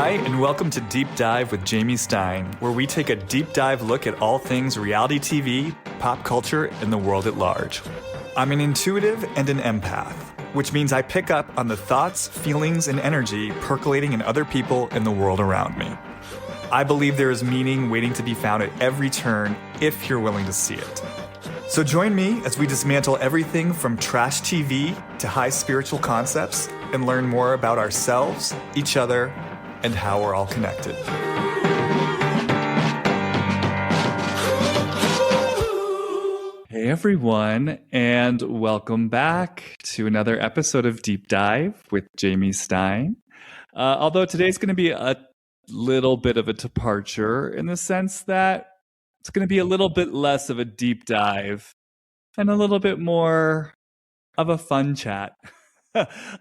Hi, and welcome to Deep Dive with Jamie Stein, where we take a deep dive look at all things reality TV, pop culture, and the world at large. I'm an intuitive and an empath, which means I pick up on the thoughts, feelings, and energy percolating in other people and the world around me. I believe there is meaning waiting to be found at every turn if you're willing to see it. So join me as we dismantle everything from trash TV to high spiritual concepts and learn more about ourselves, each other, and how we're all connected. Hey everyone, and welcome back to another episode of Deep Dive with Jamie Stein. Although today's going to be a little bit of a departure in the sense that it's going to be a little bit less of a deep dive and a little bit more of a fun chat.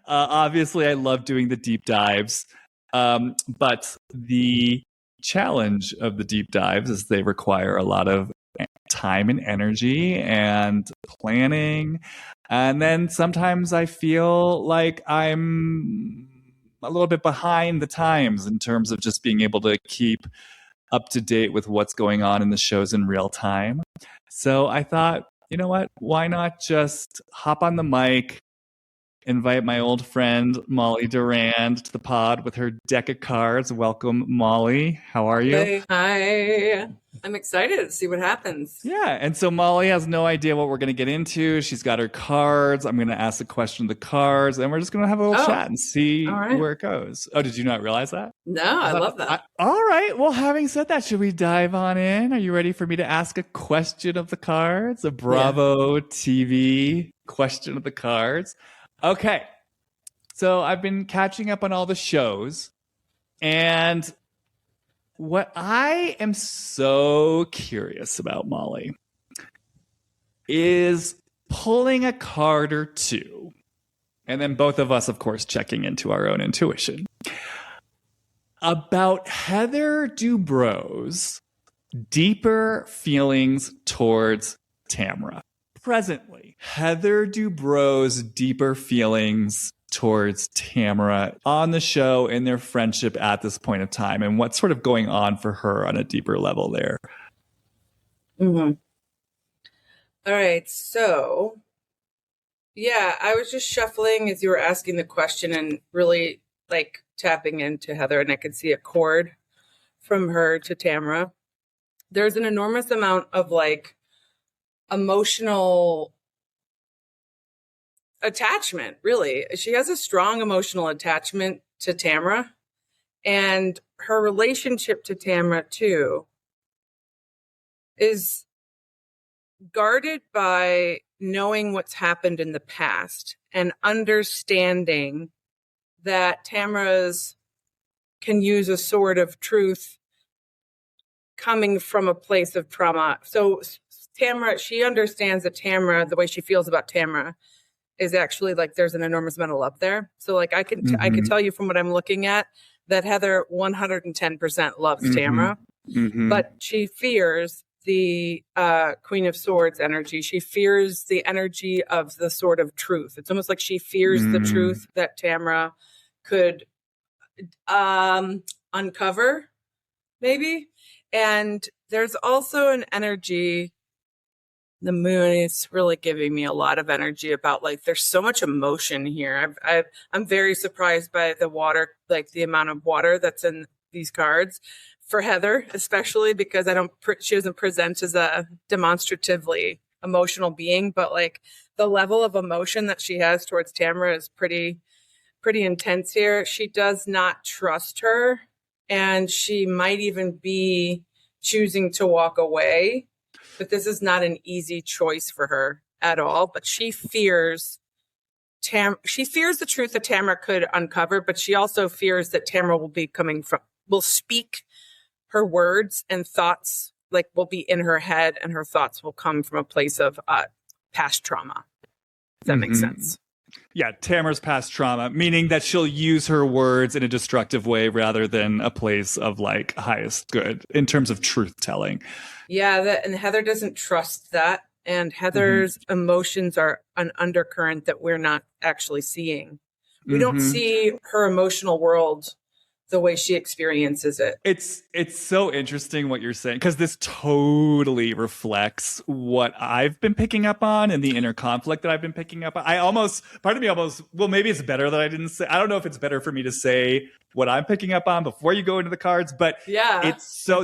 Obviously, I love doing the deep dives. But the challenge of the deep dives is they require a lot of time and energy and planning. And then sometimes I feel like I'm a little bit behind the times in terms of just being able to keep up to date with what's going on in the shows in real time. So I thought, you know what? Why not just hop on the mic, invite my old friend Molly Durand to the pod with her deck of cards. Welcome, Molly. How are you? Hey. Hi. I'm excited to see what happens. Yeah, and so Molly has no idea what we're going to get into. She's got her cards. I'm going to ask the question of the cards, and we're just going to have a little chat and see where it goes. Oh, did you not realize that? No, I love that. All right. Well, having said that, should we dive on in? Are you ready for me to ask a question of the cards? A Bravo TV question of the cards? Okay, so I've been catching up on all the shows, and what I am so curious about, Molly, is pulling a card or two, and then both of us, of course, checking into our own intuition, about Heather Dubrow's deeper feelings towards Tamra. Presently, Heather Dubrow's deeper feelings towards Tamra on the show and their friendship at this point of time, and what's sort of going on for her on a deeper level there. Mm-hmm. All right. So, yeah, I was just shuffling as you were asking the question and really like tapping into Heather, and I could see a chord from her to Tamra. There's an enormous amount of like emotional attachment, really. She has a strong emotional attachment to Tamra, and her relationship to Tamra too is guarded by knowing what's happened in the past and understanding that Tamra's can use a sword of truth coming from a place of trauma. So Tamra, she understands that Tamra, the way she feels about Tamra, is actually like there's an enormous amount of love there. So like I can tell you from what I'm looking at that Heather 110% loves Tamra, but she fears the Queen of Swords energy. She fears the energy of the Sword of Truth. It's almost like she fears the truth that Tamra could uncover, maybe. And there's also an energy. The moon is really giving me a lot of energy about like there's so much emotion here. I'm very surprised by the water, like the amount of water that's in these cards for Heather, especially because she doesn't present as a demonstratively emotional being, but like the level of emotion that she has towards Tamra is pretty intense here. She does not trust her, and she might even be choosing to walk away. But this is not an easy choice for her at all. But she fears the truth that Tamra could uncover, but she also fears that Tamra will speak her words and thoughts, like will be in her head, and her thoughts will come from a place of past trauma. Does that make sense? Yeah, Tamra's past trauma, meaning that she'll use her words in a destructive way rather than a place of like highest good in terms of truth telling. Yeah, and Heather doesn't trust that. And Heather's emotions are an undercurrent that we're not actually seeing. We don't see her emotional world the way she experiences it. It's so interesting what you're saying, because this totally reflects what I've been picking up on and the inner conflict that I've been picking up on. Part of me almost, well, maybe it's better that I didn't say, I don't know if it's better for me to say what I'm picking up on before you go into the cards, but yeah,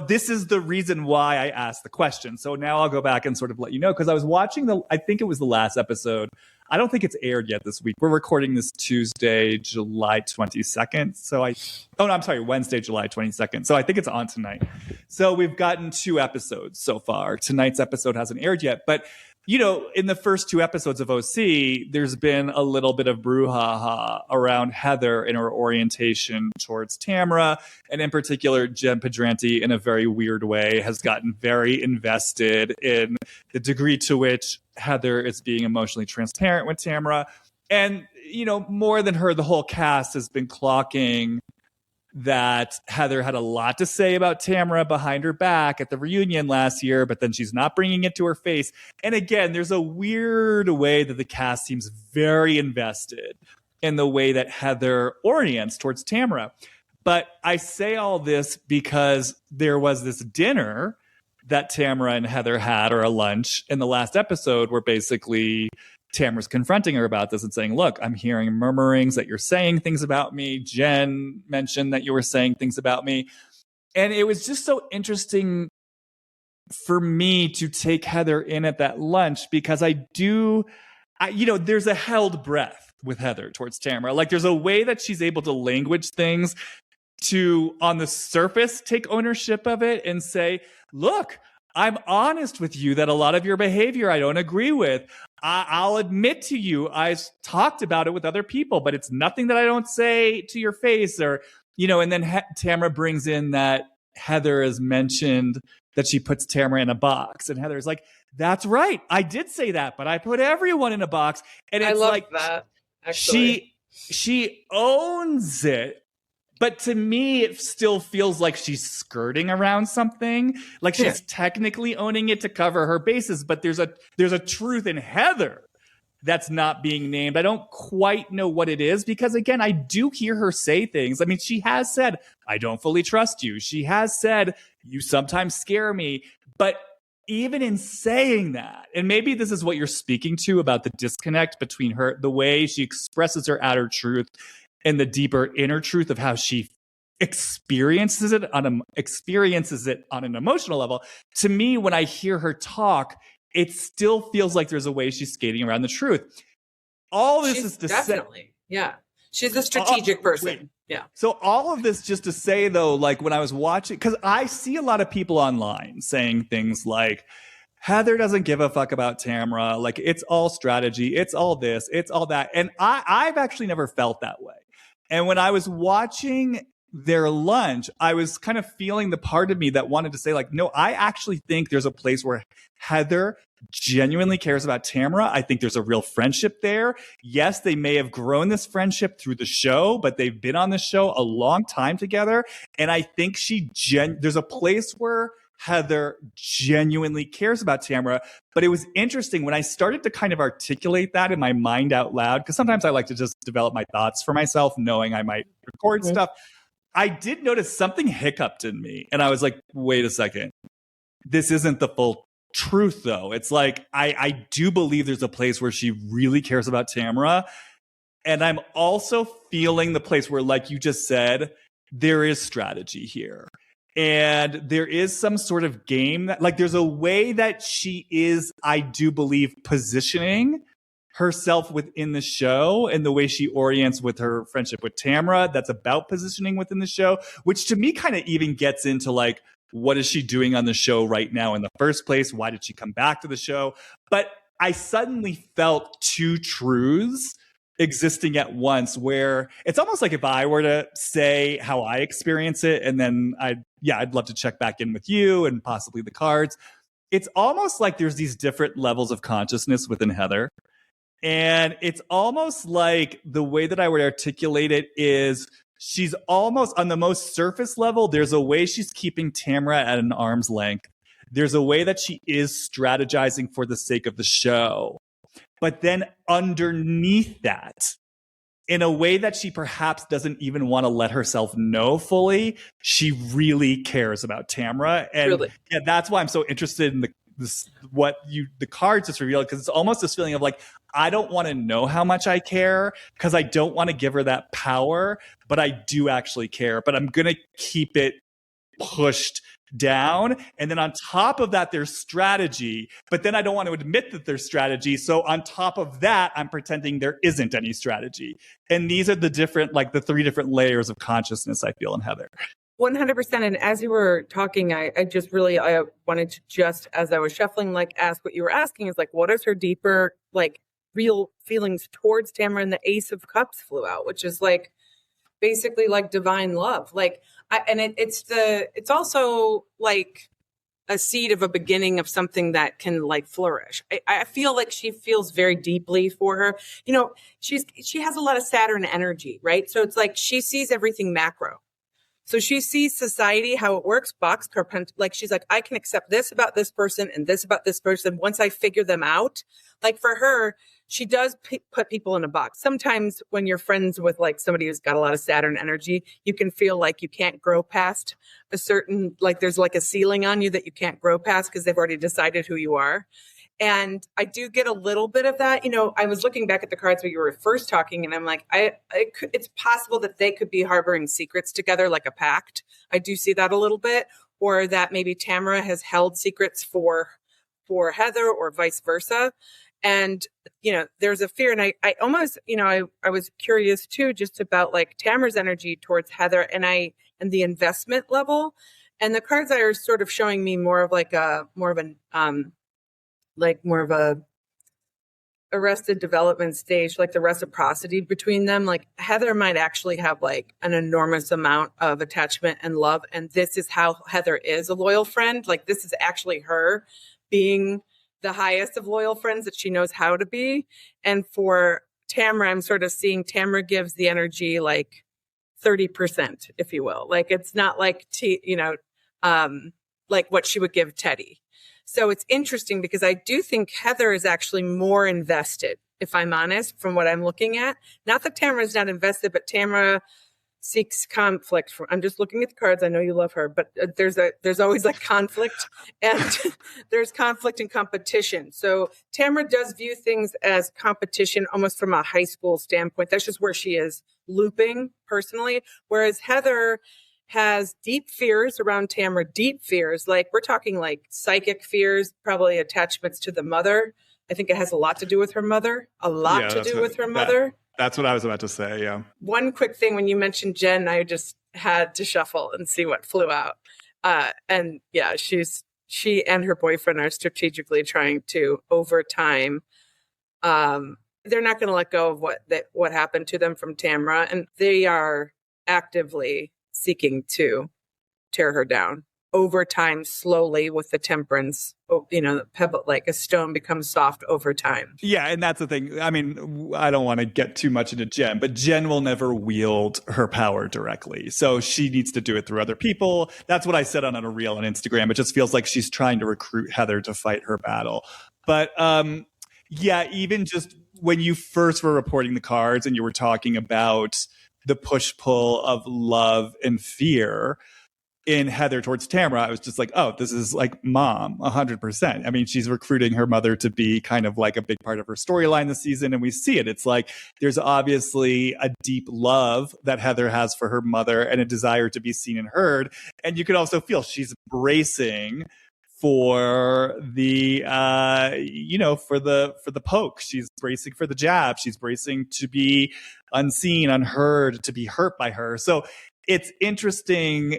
this is the reason why I asked the question. So now I'll go back and sort of let you know, because I was watching I think it was the last episode. I don't think it's aired yet this week. We're recording this Tuesday, July 22nd. Wednesday, July 22nd. So I think it's on tonight. So we've gotten 2 episodes so far. Tonight's episode hasn't aired yet. But, in the first 2 episodes of OC, there's been a little bit of brouhaha around Heather and her orientation towards Tamra. And in particular, Jen Pedranti, in a very weird way, has gotten very invested in the degree to which Heather is being emotionally transparent with Tamra. And, more than her, the whole cast has been clocking that Heather had a lot to say about Tamra behind her back at the reunion last year, but then she's not bringing it to her face. And again, there's a weird way that the cast seems very invested in the way that Heather orients towards Tamra. But I say all this because there was this dinner that Tamra and Heather had, or a lunch in the last episode, where basically Tamra's confronting her about this and saying, look, I'm hearing murmurings that you're saying things about me. Jen mentioned that you were saying things about me. And it was just so interesting for me to take Heather in at that lunch, because there's a held breath with Heather towards Tamra. Like, there's a way that she's able to language things to, on the surface, take ownership of it and say, look, I'm honest with you that a lot of your behavior I don't agree with. I'll admit to you, I've talked about it with other people, but it's nothing that I don't say to your face. Or, and then Tamra brings in that Heather has mentioned that she puts Tamra in a box. And Heather's like, that's right. I did say that, but I put everyone in a box. And it's, I love like that, actually. She owns it. But to me, it still feels like she's skirting around something. Like she's technically owning it to cover her bases, but there's a truth in Heather that's not being named. I don't quite know what it is, because again, I do hear her say things. I mean, she has said, I don't fully trust you. She has said, you sometimes scare me. But even in saying that, and maybe this is what you're speaking to about the disconnect between her, the way she expresses her outer truth and the deeper inner truth of how she experiences it on an emotional level. To me, when I hear her talk, it still feels like there's a way she's skating around the truth. All this is to definitely, yeah. She's a strategic person. Wait. Yeah. So all of this just to say, though, like when I was watching, because I see a lot of people online saying things like, Heather doesn't give a fuck about Tamra. Like, it's all strategy. It's all this. It's all that. And I've actually never felt that way. And when I was watching their lunch, I was kind of feeling the part of me that wanted to say, like, no, I actually think there's a place where Heather genuinely cares about Tamra. I think there's a real friendship there. Yes, they may have grown this friendship through the show, but they've been on the show a long time together. And I think there's a place where Heather genuinely cares about Tamra. But it was interesting when I started to kind of articulate that in my mind out loud, because sometimes I like to just develop my thoughts for myself, knowing I might record stuff. I did notice something hiccuped in me. And I was like, wait a second. This isn't the full truth, though. It's like, I do believe there's a place where she really cares about Tamra. And I'm also feeling the place where, like you just said, there is strategy here. And there is some sort of game that, like, there's a way that she is, I do believe, positioning herself within the show, and the way she orients with her friendship with Tamra, that's about positioning within the show, which to me kind of even gets into, like, what is she doing on the show right now in the first place? Why did she come back to the show? But I suddenly felt 2 truths existing at once, where it's almost like if I were to say how I experience it, and then I'd love to check back in with you and possibly the cards. It's almost like there's these different levels of consciousness within Heather. And it's almost like the way that I would articulate it is she's almost on the most surface level. There's a way she's keeping Tamra at an arm's length. There's a way that she is strategizing for the sake of the show. But then underneath that, in a way that she perhaps doesn't even want to let herself know fully, she really cares about Tamra. And Really? yeah, that's why I'm so interested in the cards just revealed, because it's almost this feeling of like, I don't want to know how much I care because I don't want to give her that power, but I do actually care, but I'm going to keep it pushed down. And then on top of that, there's strategy, but then I don't want to admit that there's strategy. So on top of that, I'm pretending there isn't any strategy. And these are the different, like the three different layers of consciousness I feel in Heather. 100%. And as you were talking, I wanted to just, as I was shuffling, like ask what you were asking is like, what is her deeper, like real feelings towards Tamra? And the Ace of Cups flew out, which is like basically like divine love. Like, it's also like a seed of a beginning of something that can like flourish. I feel like she feels very deeply for her. You know, she has a lot of Saturn energy, right? So it's like she sees everything macro. So she sees society, how it works, box carpent. Like she's like, I can accept this about this person and this about this person once I figure them out. Like for her, she does put people in a box. Sometimes when you're friends with like somebody who's got a lot of Saturn energy, you can feel like you can't grow past a certain, like there's like a ceiling on you that you can't grow past because they've already decided who you are. And I do get a little bit of that. You know, I was looking back at the cards when you were first talking, and I'm like, it's possible that they could be harboring secrets together, like a pact. I do see that a little bit, or that maybe Tamra has held secrets for Heather, or vice versa. And you know, there's a fear, and I almost, you know, I was curious too, just about like Tamra's energy towards Heather, and the investment level, and the cards are sort of showing me more of a arrested development stage, like the reciprocity between them. Like Heather might actually have like an enormous amount of attachment and love. And this is how Heather is a loyal friend. Like this is actually her being the highest of loyal friends that she knows how to be. And for Tamra, I'm sort of seeing Tamra gives the energy like 30%, if you will. Like it's not like, like what she would give Teddy. So it's interesting because I do think Heather is actually more invested, if I'm honest, from what I'm looking at. Not that Tamra is not invested, but Tamra seeks conflict. I'm just looking at the cards. I know you love her, but there's always like conflict, and there's conflict and competition. So Tamra does view things as competition, almost from a high school standpoint. That's just where she is looping personally. Whereas Heather has deep fears around Tamra, deep fears. Like we're talking like psychic fears, probably attachments to the mother. I think it has a lot to do with her mother, That's what I was about to say. Yeah. One quick thing, when you mentioned Jen, I just had to shuffle and see what flew out. And yeah, she and her boyfriend are strategically trying to, over time, they're not going to let go of what happened to them from Tamra, and they are actively seeking to tear her down over time, slowly, with the temperance. You know, the pebble, like a stone becomes soft over time. Yeah, and that's the thing. I mean, I don't want to get too much into Jen, but Jen will never wield her power directly. So she needs to do it through other people. That's what I said on a reel on Instagram. It just feels like she's trying to recruit Heather to fight her battle. But yeah, even just when you first were reporting the cards and you were talking about the push-pull of love and fear in Heather towards Tamra, I was just like, oh, this is like mom, 100%. I mean, she's recruiting her mother to be kind of like a big part of her storyline this season, and we see it. It's like there's obviously a deep love that Heather has for her mother and a desire to be seen and heard. And you can also feel she's bracing for the for the poke. She's bracing for the jab. She's bracing to be unseen, unheard, to be hurt by her. So it's interesting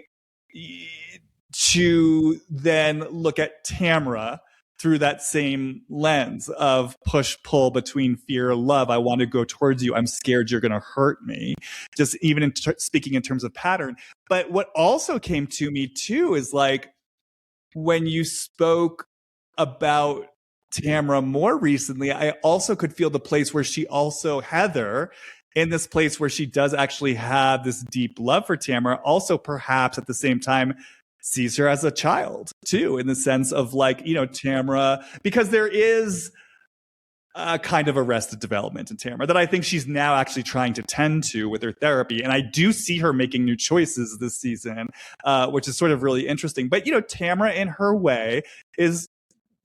to then look at Tamra through that same lens of push-pull between fear and love. I want to go towards you. I'm scared you're going to hurt me. Just even speaking in terms of pattern. But what also came to me too is like, when you spoke about Tamra more recently, I also could feel the place where she also, Heather, in this place where she does actually have this deep love for Tamra, also perhaps at the same time sees her as a child too, in the sense of like, you know, Tamra, because there is kind of arrested development in Tamra that I think she's now actually trying to tend to with her therapy. And I do see her making new choices this season, which is sort of really interesting. But, Tamra in her way is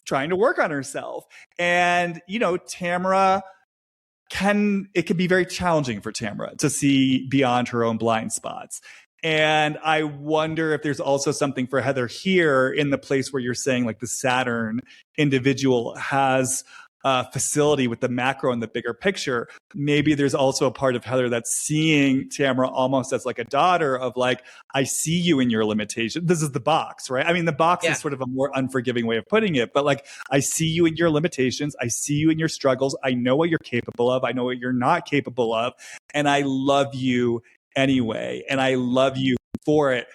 trying to work on herself. And, Tamra it can be very challenging for Tamra to see beyond her own blind spots. And I wonder if there's also something for Heather here in the place where you're saying like the Saturn individual has facility with the macro and the bigger picture. Maybe there's also a part of Heather that's seeing Tamra almost as like a daughter of like, I see you in your limitation. This is the box, right? I mean, the box is sort of a more unforgiving way of putting it, but like, I see you in your limitations. I see you in your struggles. I know what you're capable of. I know what you're not capable of. And I love you anyway. And I love you for it.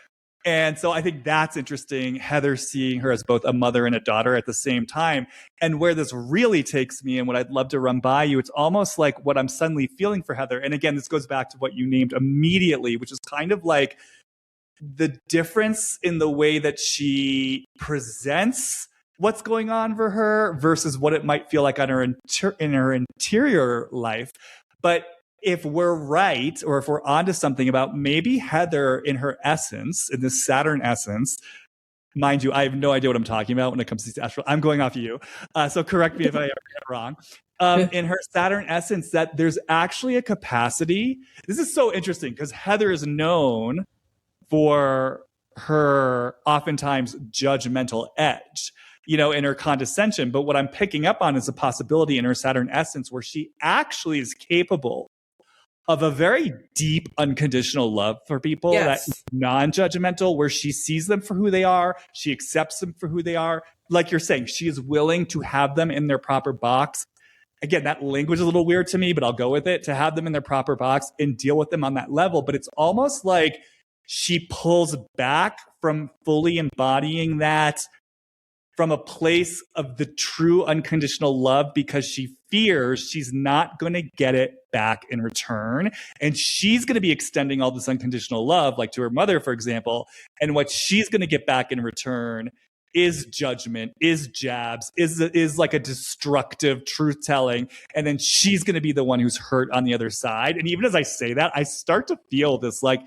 And so I think that's interesting, Heather seeing her as both a mother and a daughter at the same time. And where this really takes me and what I'd love to run by you, it's almost like what I'm suddenly feeling for Heather. And again, this goes back to what you named immediately, which is kind of like the difference in the way that she presents what's going on for her versus what it might feel like on her in her interior life. But if we're right, or if we're onto something about maybe Heather in her essence, in this Saturn essence, mind you, I have no idea what I'm talking about when it comes to these astral. I'm going off of you. So correct me if I ever get it wrong. In her Saturn essence, that there's actually a capacity. This is so interesting because Heather is known for her oftentimes judgmental edge, in her condescension. But what I'm picking up on is a possibility in her Saturn essence where she actually is capable of a very deep, unconditional love for people that's non-judgmental, where she sees them for who they are. She accepts them for who they are. Like you're saying, she is willing to have them in their proper box. Again, that language is a little weird to me, but I'll go with it, to have them in their proper box and deal with them on that level. But it's almost like she pulls back from fully embodying that from a place of the true unconditional love because she fears she's not going to get it back in return. And she's going to be extending all this unconditional love, like to her mother, for example. And what she's going to get back in return is judgment, is jabs, is like a destructive truth telling. And then she's going to be the one who's hurt on the other side. And even as I say that, I start to feel this like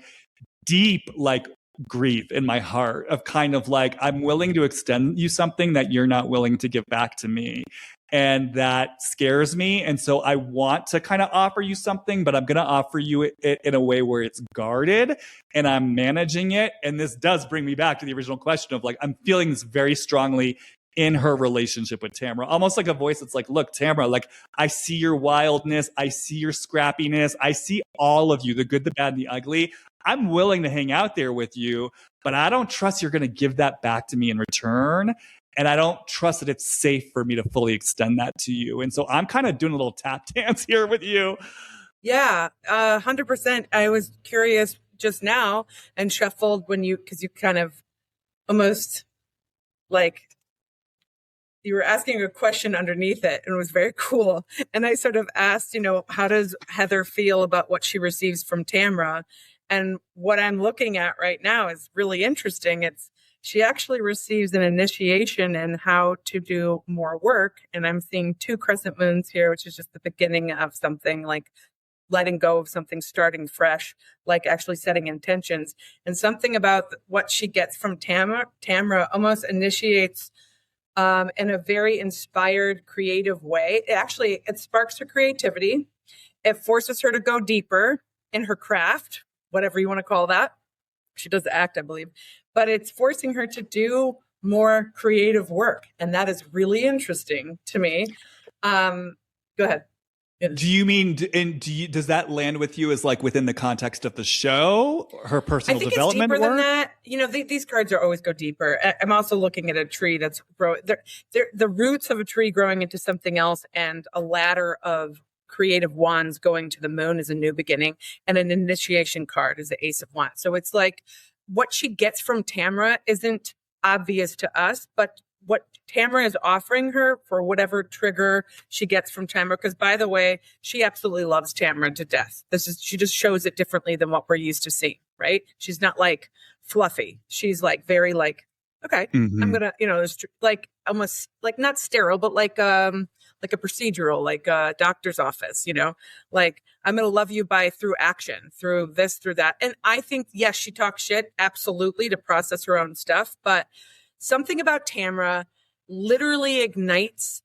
deep, like grief in my heart of kind of like, I'm willing to extend you something that you're not willing to give back to me. And that scares me. And so I want to kind of offer you something, but I'm going to offer you it in a way where it's guarded and I'm managing it. And this does bring me back to the original question of like, I'm feeling this very strongly in her relationship with Tamra, almost like a voice that's like, look, Tamra, like I see your wildness. I see your scrappiness. I see all of you, the good, the bad, and the ugly. I'm willing to hang out there with you, but I don't trust you're going to give that back to me in return. And I don't trust that it's safe for me to fully extend that to you. And so I'm kind of doing a little tap dance here with you. Yeah, 100%. I was curious just now and shuffled because you kind of almost like you were asking a question underneath it, and it was very cool. And I sort of asked, how does Heather feel about what she receives from Tamra? And what I'm looking at right now is really interesting. She actually receives an initiation in how to do more work. And I'm seeing 2 crescent moons here, which is just the beginning of something, like letting go of something, starting fresh, like actually setting intentions. And something about what she gets from Tamra almost initiates in a very inspired, creative way. It sparks her creativity. It forces her to go deeper in her craft, whatever you want to call that. She does act, I believe, but it's forcing her to do more creative work. And that is really interesting to me. Go ahead. Do you mean, does that land with you as like within the context of the show, her personal development it's deeper work? Than that. These cards are always go deeper. I'm also looking at a tree that's growing. They're the roots of a tree growing into something else, and a ladder of creative wands going to the moon is a new beginning, and an initiation card is the Ace of Wands. So it's like what she gets from Tamra isn't obvious to us, but what Tamra is offering her for whatever trigger she gets from Tamra, because by the way, she absolutely loves Tamra to death. She just shows it differently than what we're used to seeing, right? She's not like fluffy. She's like very like, okay, I'm gonna, there's like almost like not sterile, but like like a procedural, like a doctor's office, like I'm going to love you by through action, through this, through that. And I think, yes, she talks shit, absolutely, to process her own stuff. But something about Tamra literally ignites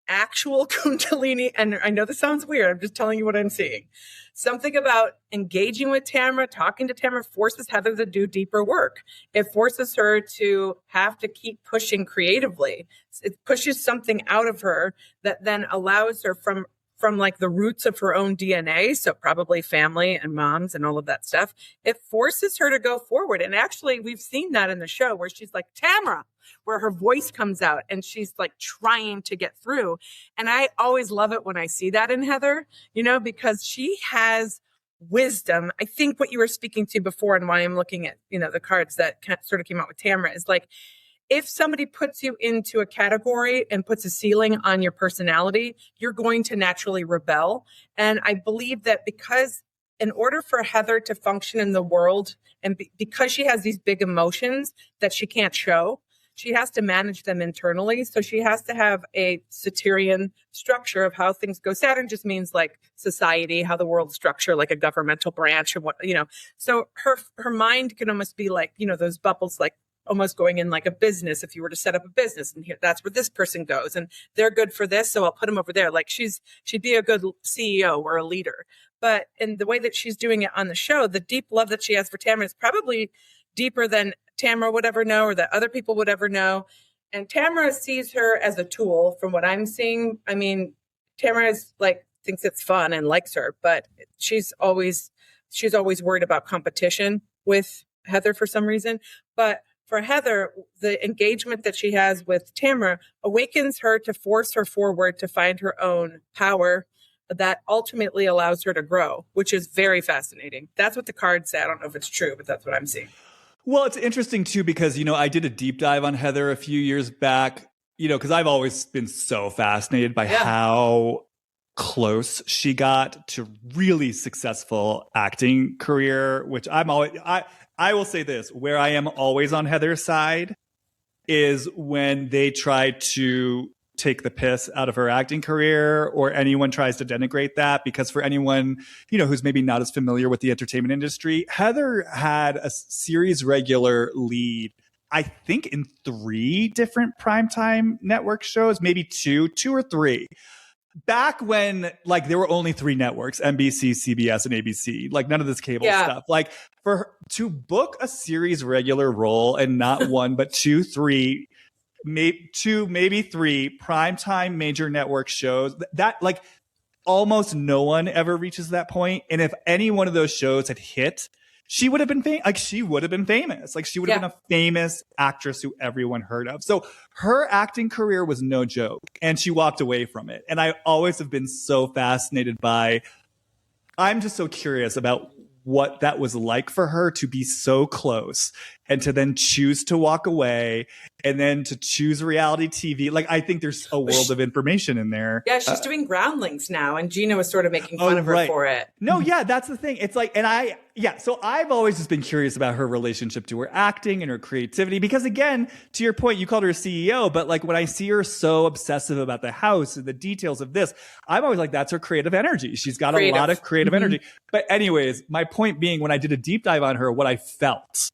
actual Kundalini. And I know this sounds weird. I'm just telling you what I'm seeing. Something about engaging with Tamra, talking to Tamra forces Heather to do deeper work. It forces her to have to keep pushing creatively. It pushes something out of her that then allows her from like the roots of her own DNA. So probably family and moms and all of that stuff. It forces her to go forward. And actually we've seen that in the show where she's like, Tamra, where her voice comes out and she's like trying to get through. And I always love it when I see that in Heather, because she has wisdom. I think what you were speaking to before and why I'm looking at, the cards that sort of came out with Tamra is like, if somebody puts you into a category and puts a ceiling on your personality, you're going to naturally rebel. And I believe that because in order for Heather to function in the world and because she has these big emotions that she can't show, she has to manage them internally. So she has to have a Saturnian structure of how things go. Saturn just means like society, how the world's structured, like a governmental branch of what, So her mind can almost be like, those bubbles, like almost going in like a business. If you were to set up a business and here, that's where this person goes and they're good for this. So I'll put them over there. Like she'd be a good CEO or a leader. But in the way that she's doing it on the show, the deep love that she has for Tamra is probably deeper than Tamra would ever know or that other people would ever know. And Tamra sees her as a tool from what I'm seeing. I mean, Tamra is like, thinks it's fun and likes her, but she's always worried about competition with Heather for some reason. But for Heather, the engagement that she has with Tamra awakens her to force her forward to find her own power that ultimately allows her to grow, which is very fascinating. That's what the cards say. I don't know if it's true, but that's what I'm seeing. Well, it's interesting too, because, I did a deep dive on Heather a few years back, because I've always been so fascinated by how close she got to really successful acting career, which I will say this, where I am always on Heather's side is when they try to take the piss out of her acting career or anyone tries to denigrate that, because for anyone, who's maybe not as familiar with the entertainment industry, Heather had a series regular lead, I think in 3 different primetime network shows, maybe two or three. Back when like there were only 3 networks, NBC, CBS, and ABC, like none of this cable stuff. Like for her to book a series regular role and not one, but 2, 3, maybe 3 primetime major network shows, that like almost no one ever reaches that point. And if any one of those shows had hit, she would have been famous. Like she would have been famous. Like she would have been a famous actress who everyone heard of. So her acting career was no joke, and she walked away from it. And I always have been so fascinated by, I'm just so curious about what that was like for her to be so close and to then choose to walk away and then to choose reality TV. Like, I think there's a world of information in there. Yeah, she's doing Groundlings now, and Gina was sort of making fun of her for it. No, yeah, that's the thing. It's like, so I've always just been curious about her relationship to her acting and her creativity, because again, to your point, you called her a CEO, but like when I see her so obsessive about the house and the details of this, I'm always like, that's her creative energy. She's got a lot of creative energy. But anyways, my point being, when I did a deep dive on her, what I felt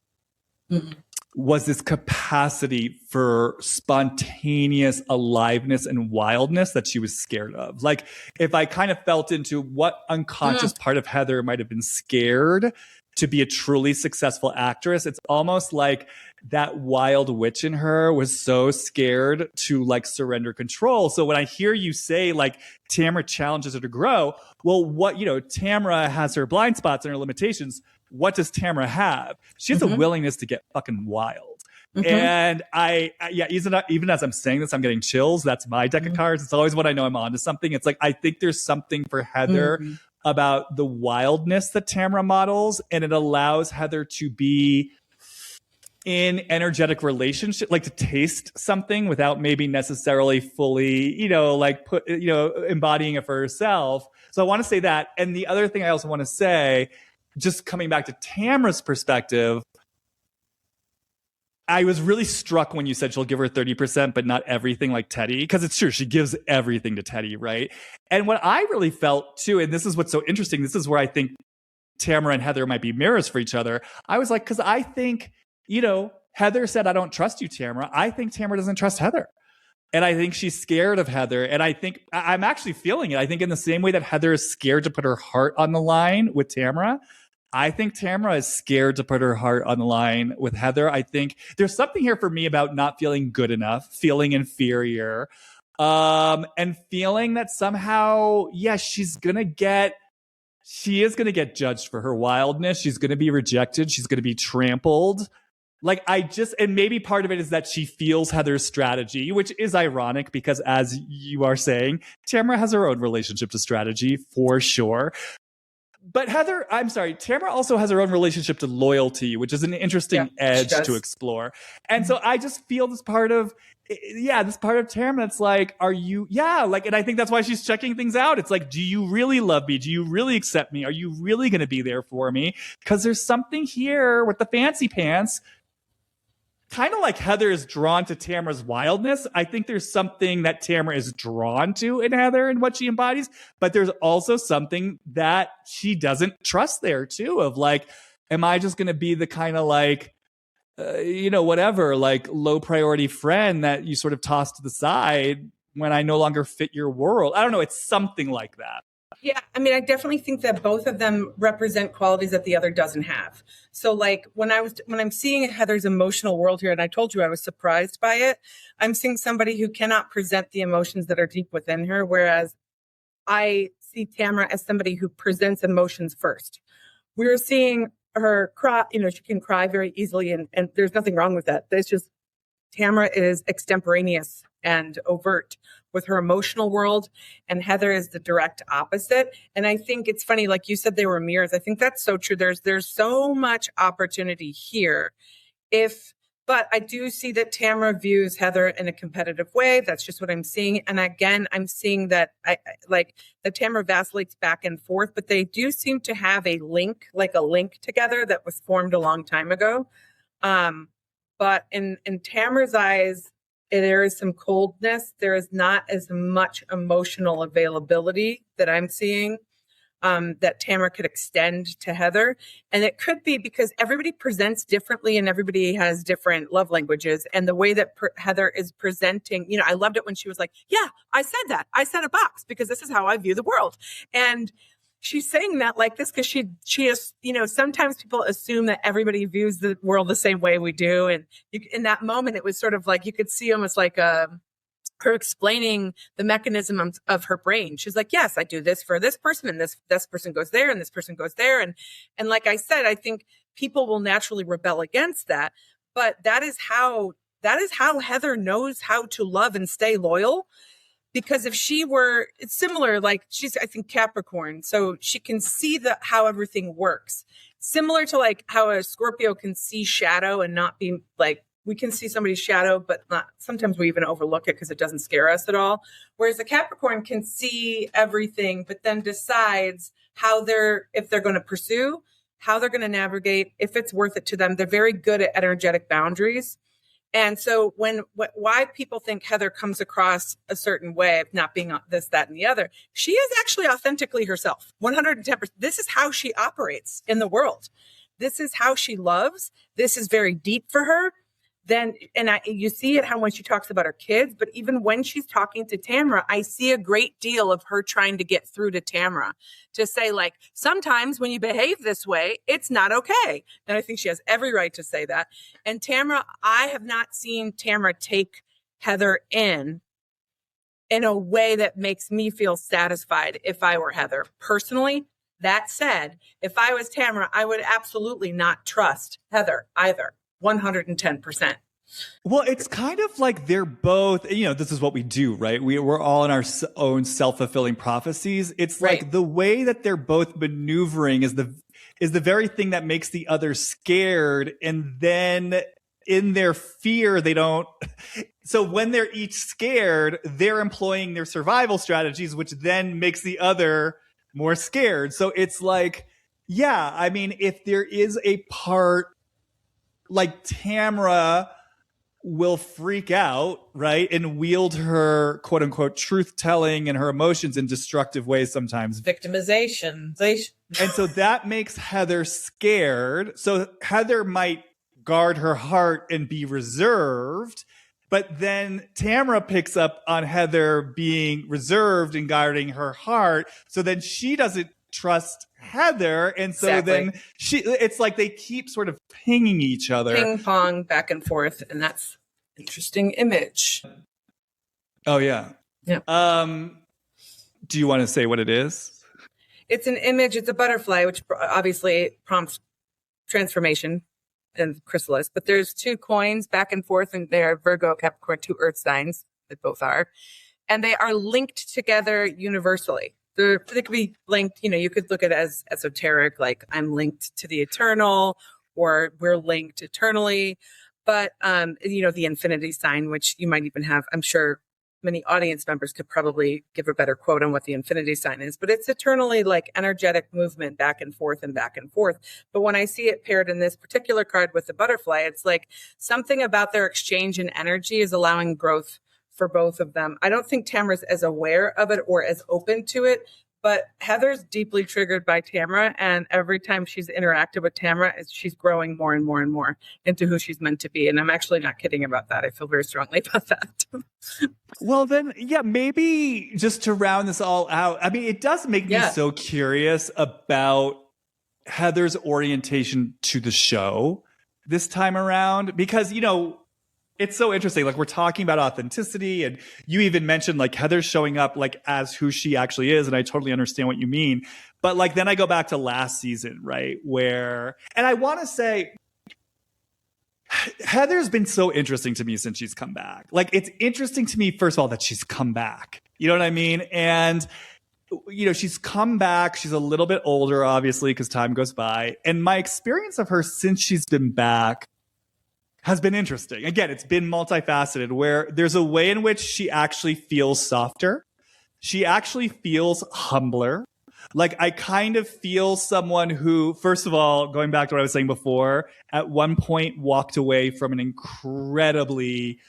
was this capacity for spontaneous aliveness and wildness that she was scared of. Like, if I kind of felt into what unconscious part of Heather might have been scared to be a truly successful actress, it's almost like that wild witch in her was so scared to like surrender control. So when I hear you say like Tamra challenges her to grow, well, what, Tamra has her blind spots and her limitations. What does Tamra have? She has a willingness to get fucking wild. And even as I'm saying this, I'm getting chills. That's my deck of cards. It's always when I know I'm onto something. It's like, I think there's something for Heather about the wildness that Tamra models, and it allows Heather to be in energetic relationship, like to taste something without maybe necessarily fully, embodying it for herself. So I want to say that. And the other thing I also want to say, just coming back to Tamra's perspective, I was really struck when you said she'll give her 30%, but not everything like Teddy, because it's true. She gives everything to Teddy, right? And what I really felt too, and this is what's so interesting, this is where I think Tamra and Heather might be mirrors for each other. I was like, because I think, Heather said, I don't trust you, Tamra. I think Tamra doesn't trust Heather. And I think she's scared of Heather. And I think I'm actually feeling it. I think in the same way that Heather is scared to put her heart on the line with Tamra, I think Tamra is scared to put her heart on the line with Heather. I think there's something here for me about not feeling good enough, feeling inferior, and feeling that somehow, she is going to get judged for her wildness. She's going to be rejected. She's going to be trampled. And maybe part of it is that she feels Heather's strategy, which is ironic because, as you are saying, Tamra has her own relationship to strategy for sure. But Tamra also has her own relationship to loyalty, which is an interesting edge to explore. And so I just feel this part of Tamra. It's like, and I think that's why she's checking things out. It's like, do you really love me? Do you really accept me? Are you really going to be there for me? Because there's something here with the fancy pants. Kind of like Heather is drawn to Tamra's wildness. I think there's something that Tamra is drawn to in Heather and what she embodies, but there's also something that she doesn't trust there too, of like, am I just going to be the kind of like, whatever, like low priority friend that you sort of toss to the side when I no longer fit your world? I don't know. It's something like that. Yeah, I mean, I definitely think that both of them represent qualities that the other doesn't have. So like when I'm seeing Heather's emotional world here, and I told you I was surprised by it, I'm seeing somebody who cannot present the emotions that are deep within her, whereas I see Tamra as somebody who presents emotions first. We're seeing her cry, she can cry very easily, and there's nothing wrong with that. It's just Tamra is extemporaneous and overt with her emotional world, and Heather is the direct opposite. And I think it's funny, like you said, they were mirrors. I think that's so true. There's so much opportunity here. But I do see that Tamra views Heather in a competitive way. That's just what I'm seeing. And again, I'm seeing that that Tamra vacillates back and forth, but they do seem to have a link together that was formed a long time ago. But in Tamra's eyes, there is some coldness. There is not as much emotional availability that I'm seeing that Tamra could extend to Heather. And it could be because everybody presents differently and everybody has different love languages. And the way that Heather is presenting, I loved it when she was like, yeah, I said that. I said a box because this is how I view the world. And she's saying that like this because she is, sometimes people assume that everybody views the world the same way we do. And in that moment, it was sort of like you could see almost like her explaining the mechanism of her brain. She's like, yes, I do this for this person, and this person goes there, and this person goes there. And like I said, I think people will naturally rebel against that. But that is how Heather knows how to love and stay loyal. Because if she were, it's similar, like she's, I think, Capricorn. So she can see how everything works. Similar to like how a Scorpio can see shadow and not be like, we can see somebody's shadow, but not, sometimes we even overlook it because it doesn't scare us at all. Whereas the Capricorn can see everything, but then decides if they're going to pursue, how they're going to navigate, if it's worth it to them. They're very good at energetic boundaries. And so why people think Heather comes across a certain way of not being this, that, and the other, she is actually authentically herself, 110%. This is how she operates in the world. This is how she loves. This is very deep for her. You see it when she talks about her kids, but even when she's talking to Tamra, I see a great deal of her trying to get through to Tamra to say, like, sometimes when you behave this way, it's not okay. And I think she has every right to say that. And Tamra, I have not seen Tamra take Heather in a way that makes me feel satisfied if I were Heather. Personally, that said, if I was Tamra, I would absolutely not trust Heather either. 110%. Well, it's kind of like they're both, this is what we do, right? We're all in our own self-fulfilling prophecies. It's right. Like the way that they're both maneuvering is the very thing that makes the other scared. And then in their fear, they don't. So when they're each scared, they're employing their survival strategies, which then makes the other more scared. So it's like, yeah, I mean, if there is a part, like Tamra will freak out, right? And wield her quote unquote truth telling and her emotions in destructive ways sometimes. Victimization. And so that makes Heather scared. So Heather might guard her heart and be reserved. But then Tamra picks up on Heather being reserved and guarding her heart. So then she doesn't trust Heather. And so then it's like they keep sort of pinging each other. Ping pong back and forth. And that's interesting image. Oh, yeah. Yeah. Do you want to say what it is? It's an image. It's a butterfly, which obviously prompts transformation and chrysalis. But there's two coins back and forth, and they're Virgo, Capricorn, two earth signs that both are. And they are linked together universally. They could be linked, you could look at it as esoteric, like I'm linked to the eternal, or we're linked eternally. But, the infinity sign, which you might even have, I'm sure many audience members could probably give a better quote on what the infinity sign is, but it's eternally like energetic movement back and forth and back and forth. But when I see it paired in this particular card with the butterfly, it's like something about their exchange in energy is allowing growth for both of them. I don't think Tamra's as aware of it or as open to it, but Heather's deeply triggered by Tamra. And every time she's interacted with Tamra, she's growing more and more and more into who she's meant to be. And I'm actually not kidding about that. I feel very strongly about that. Well, then, yeah, maybe just to round this all out, I mean, it does make me so curious about Heather's orientation to the show this time around, because, it's so interesting. Like, we're talking about authenticity, and you even mentioned like Heather showing up like as who she actually is. And I totally understand what you mean. But like, then I go back to last season, right? And I want to say, Heather's been so interesting to me since she's come back. Like, it's interesting to me, first of all, that she's come back. You know what I mean? And, she's come back. She's a little bit older, obviously, because time goes by. And my experience of her since she's been back has been interesting. Again, it's been multifaceted, where there's a way in which she actually feels softer. She actually feels humbler. Like, I kind of feel someone who, first of all, going back to what I was saying before, at one point walked away from an incredibly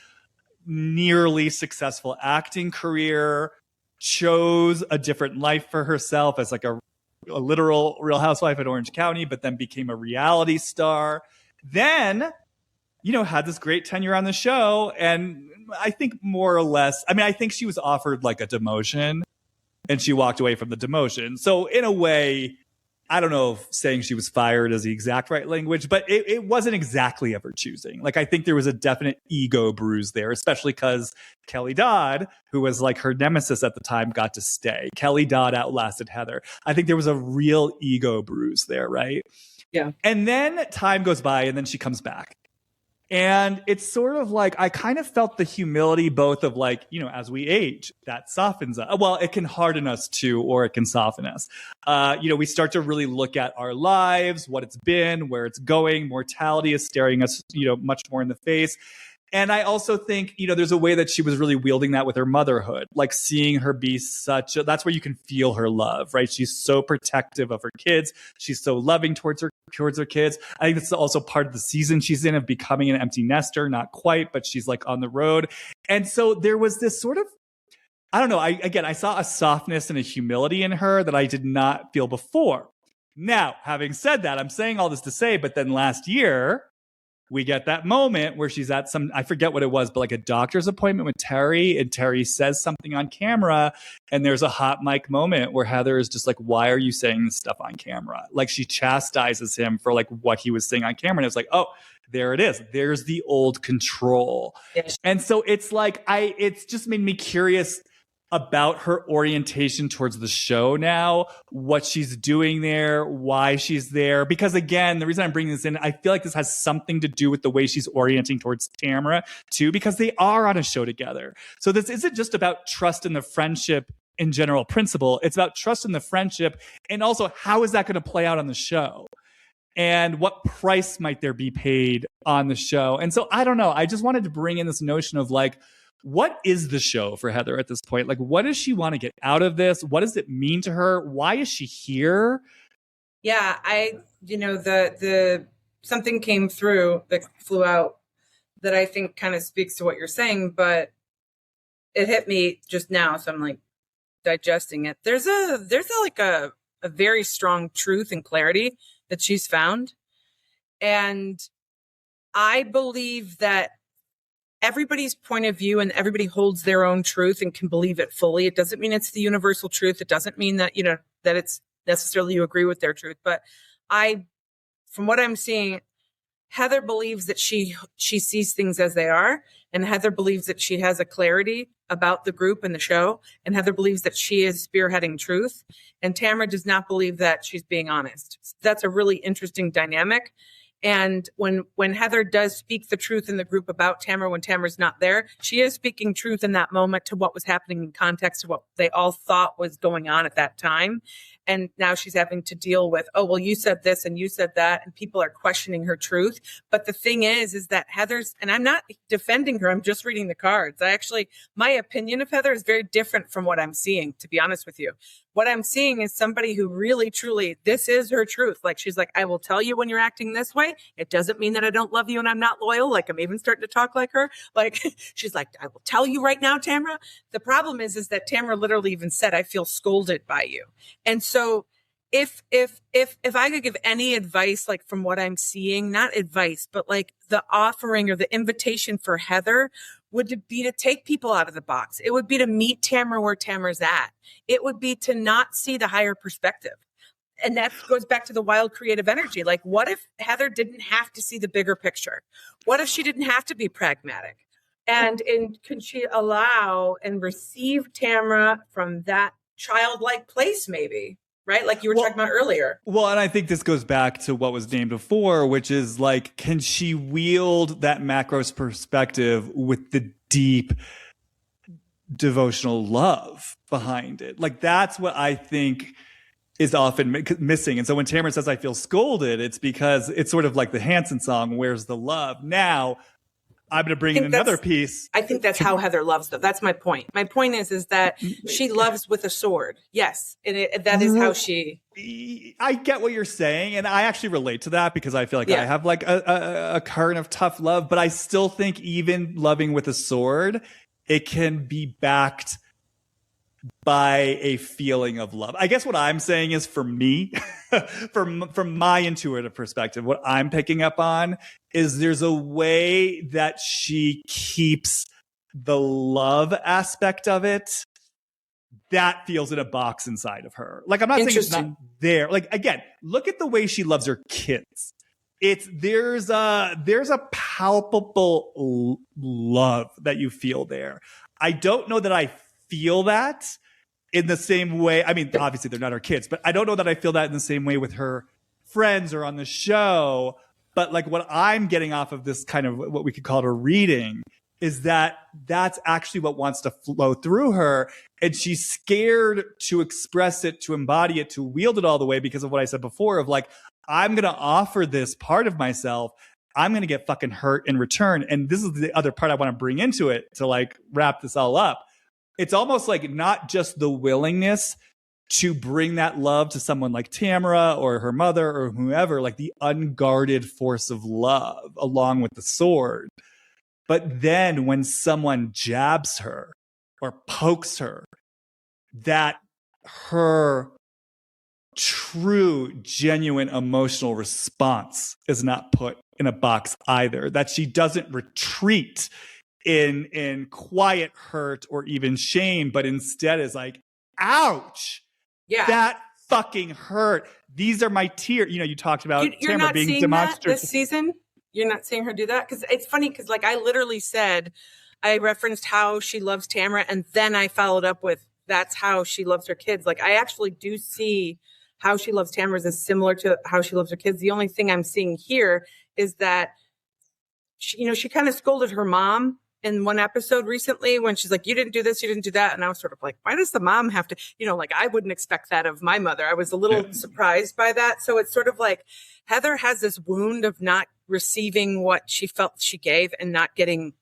nearly successful acting career, chose a different life for herself as like a literal Real Housewife in Orange County, but then became a reality star. Then, had this great tenure on the show. And I think more or less, I think she was offered like a demotion and she walked away from the demotion. So in a way, I don't know if saying she was fired is the exact right language, but it wasn't exactly of her choosing. Like, I think there was a definite ego bruise there, especially because Kelly Dodd, who was like her nemesis at the time, got to stay. Kelly Dodd outlasted Heather. I think there was a real ego bruise there, right? Yeah. And then time goes by and then she comes back. And it's sort of like, I kind of felt the humility both of like, as we age, that softens us. Well, it can harden us too, or it can soften us. We start to really look at our lives, what it's been, where it's going. Mortality is staring us, much more in the face. And I also think, there's a way that she was really wielding that with her motherhood, like seeing her be that's where you can feel her love, right? She's so protective of her kids. She's so loving towards her kids. I think it's also part of the season she's in of becoming an empty nester, not quite, but she's like on the road. And so there was this sort of, I don't know. I saw a softness and a humility in her that I did not feel before. Now, having said that, I'm saying all this to say, but then last year, we get that moment where she's at I forget what it was, but like a doctor's appointment with Terry, and Terry says something on camera, and there's a hot mic moment where Heather is just like, why are you saying this stuff on camera? Like, she chastises him for like what he was saying on camera. And it's like, oh, there it is. There's the old control. Yes. And so it's like, it's just made me curious about her orientation towards the show now, what she's doing there, why she's there. Because again, the reason I'm bringing this in, I feel like this has something to do with the way she's orienting towards Tamra too, because they are on a show together. So this isn't just about trust in the friendship in general principle. It's about trust in the friendship. And also, how is that going to play out on the show? And what price might there be paid on the show? And so I don't know. I just wanted to bring in this notion of like, what is the show for Heather at this point? Like, what does she want to get out of this? What does it mean to her? Why is she here? Yeah, the something came through that flew out that I think kind of speaks to what you're saying, but it hit me just now. So I'm like digesting it. There's a very strong truth and clarity that she's found. And I believe that everybody's point of view and everybody holds their own truth and can believe it fully. It doesn't mean it's the universal truth. It doesn't mean that, that it's necessarily you agree with their truth. But from what I'm seeing, Heather believes that she sees things as they are. And Heather believes that she has a clarity about the group and the show. And Heather believes that she is spearheading truth. And Tamra does not believe that she's being honest. That's a really interesting dynamic. And when Heather does speak the truth in the group about Tamra, when Tamra's not there, she is speaking truth in that moment to what was happening in context to what they all thought was going on at that time. And now she's having to deal with, oh, well, you said this and you said that, and people are questioning her truth. But the thing is that Heather's, and I'm not defending her, I'm just reading the cards. My opinion of Heather is very different from what I'm seeing, to be honest with you. What I'm seeing is somebody who really, truly, this is her truth. Like, she's like, I will tell you when you're acting this way. It doesn't mean that I don't love you and I'm not loyal. Like, I'm even starting to talk like her. Like, she's like, I will tell you right now, Tamra. The problem is that Tamra literally even said, I feel scolded by you. And so if I could give any advice, like from what I'm seeing, not advice, but like the offering or the invitation for Heather would be to take people out of the box. It would be to meet Tamra where Tamra's at. It would be to not see the higher perspective. And that goes back to the wild creative energy. Like, what if Heather didn't have to see the bigger picture? What if she didn't have to be pragmatic? And can she allow and receive Tamra from that childlike place, maybe? Right? Like you were talking about earlier. Well, and I think this goes back to what was named before, which is like, can she wield that macros perspective with the deep devotional love behind it? Like, that's what I think is often missing. And so when Tamra says, I feel scolded, it's because it's sort of like the Hanson song, Where's the Love? Now, I'm going to bring in another piece. I think that's how Heather loves, though. That's my point. My point is that she loves with a sword. Yes. And that is how she... I get what you're saying. And I actually relate to that because I feel like I have like a current of tough love. But I still think even loving with a sword, it can be backed by a feeling of love. I guess what I'm saying is, for me, from my intuitive perspective, what I'm picking up on is there's a way that she keeps the love aspect of it that feels in a box inside of her. Like, I'm not saying it's not there. Like, again, look at the way she loves her kids. There's a palpable love that you feel there. I don't know that I feel that in the same way. I mean, obviously they're not her kids, but I don't know that I feel that in the same way with her friends or on the show. But like, what I'm getting off of this kind of what we could call it a reading is that that's actually what wants to flow through her. And she's scared to express it, to embody it, to wield it all the way because of what I said before of like, I'm going to offer this part of myself. I'm going to get fucking hurt in return. And this is the other part I want to bring into it to like wrap this all up. It's almost like not just the willingness to bring that love to someone like Tamra or her mother or whoever, like the unguarded force of love along with the sword. But then when someone jabs her or pokes her, that her true, genuine emotional response is not put in a box either, that she doesn't retreat in quiet hurt or even shame, but instead is like, ouch, that fucking hurt. These are my tears. You know, you talked about Tamra being demonstrative this season. You're not seeing her do that? Because it's funny because like I literally said, I referenced how she loves Tamra and then I followed up with that's how she loves her kids. Like I actually do see how she loves Tamra is similar to how she loves her kids. The only thing I'm seeing here is that she kind of scolded her mom in one episode recently when she's like, you didn't do this, you didn't do that. And I was sort of like, why does the mom have to, like I wouldn't expect that of my mother. I was a little surprised by that. So it's sort of like Heather has this wound of not receiving what she felt she gave and not getting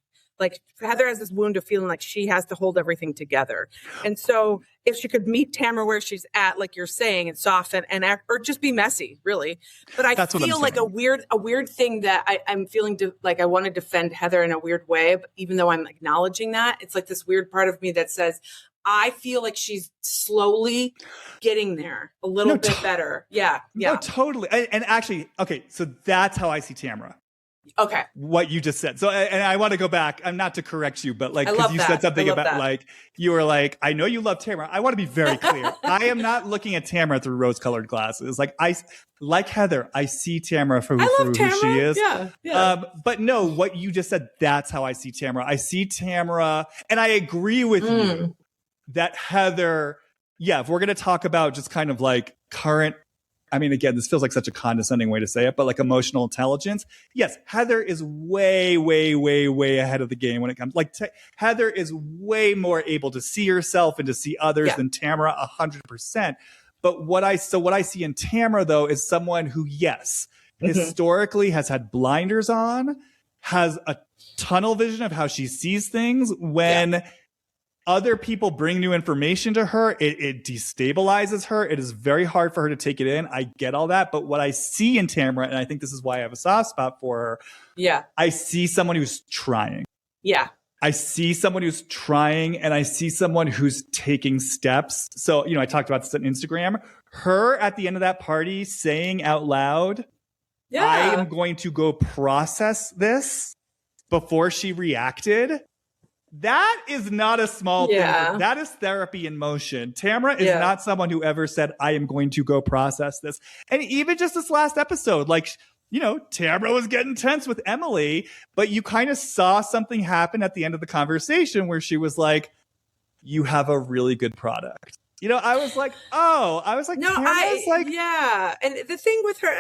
like Heather has this wound of feeling like she has to hold everything together. And so if she could meet Tamra where she's at, like you're saying, and soften and act, or just be messy, really. But I feel like a weird thing that I'm feeling like I want to defend Heather in a weird way, but even though I'm acknowledging that, it's like this weird part of me that says, I feel like she's slowly getting there a little bit better. Yeah. No, totally. And actually, okay, so that's how I see Tamra. Okay. What you just said. So, and I want to go back. I'm not to correct you, but like, because you said something about that. Like, you were like, I know you love Tamra. I want to be very clear. I am not looking at Tamra through rose-colored glasses. Like Heather, I see Tamra for who she is. Yeah. But no, what you just said, that's how I see Tamra. I see Tamra, and I agree with you that Heather, if we're going to talk about just kind of like current, I mean, again, this feels like such a condescending way to say it, but like emotional intelligence. Yes, Heather is way, way, way, way ahead of the game when it comes. Like Heather is way more able to see herself and to see others than Tamra, 100%. But what I see in Tamra though is someone who, historically has had blinders on, has a tunnel vision of how she sees things when other people bring new information to her. It destabilizes her. It is very hard for her to take it in. I get all that. But what I see in Tamra, and I think this is why I have a soft spot for her. I see someone who's trying. I see someone who's trying, and I see someone who's taking steps. So, I talked about this on Instagram. Her at the end of that party saying out loud, I am going to go process this before she reacted. That is not a small thing. That is therapy in motion. Tamra is not someone who ever said, I am going to go process this. And even just this last episode, like, Tamra was getting tense with Emily, but you kind of saw something happen at the end of the conversation where she was like, you have a really good product. I was like, And the thing with her,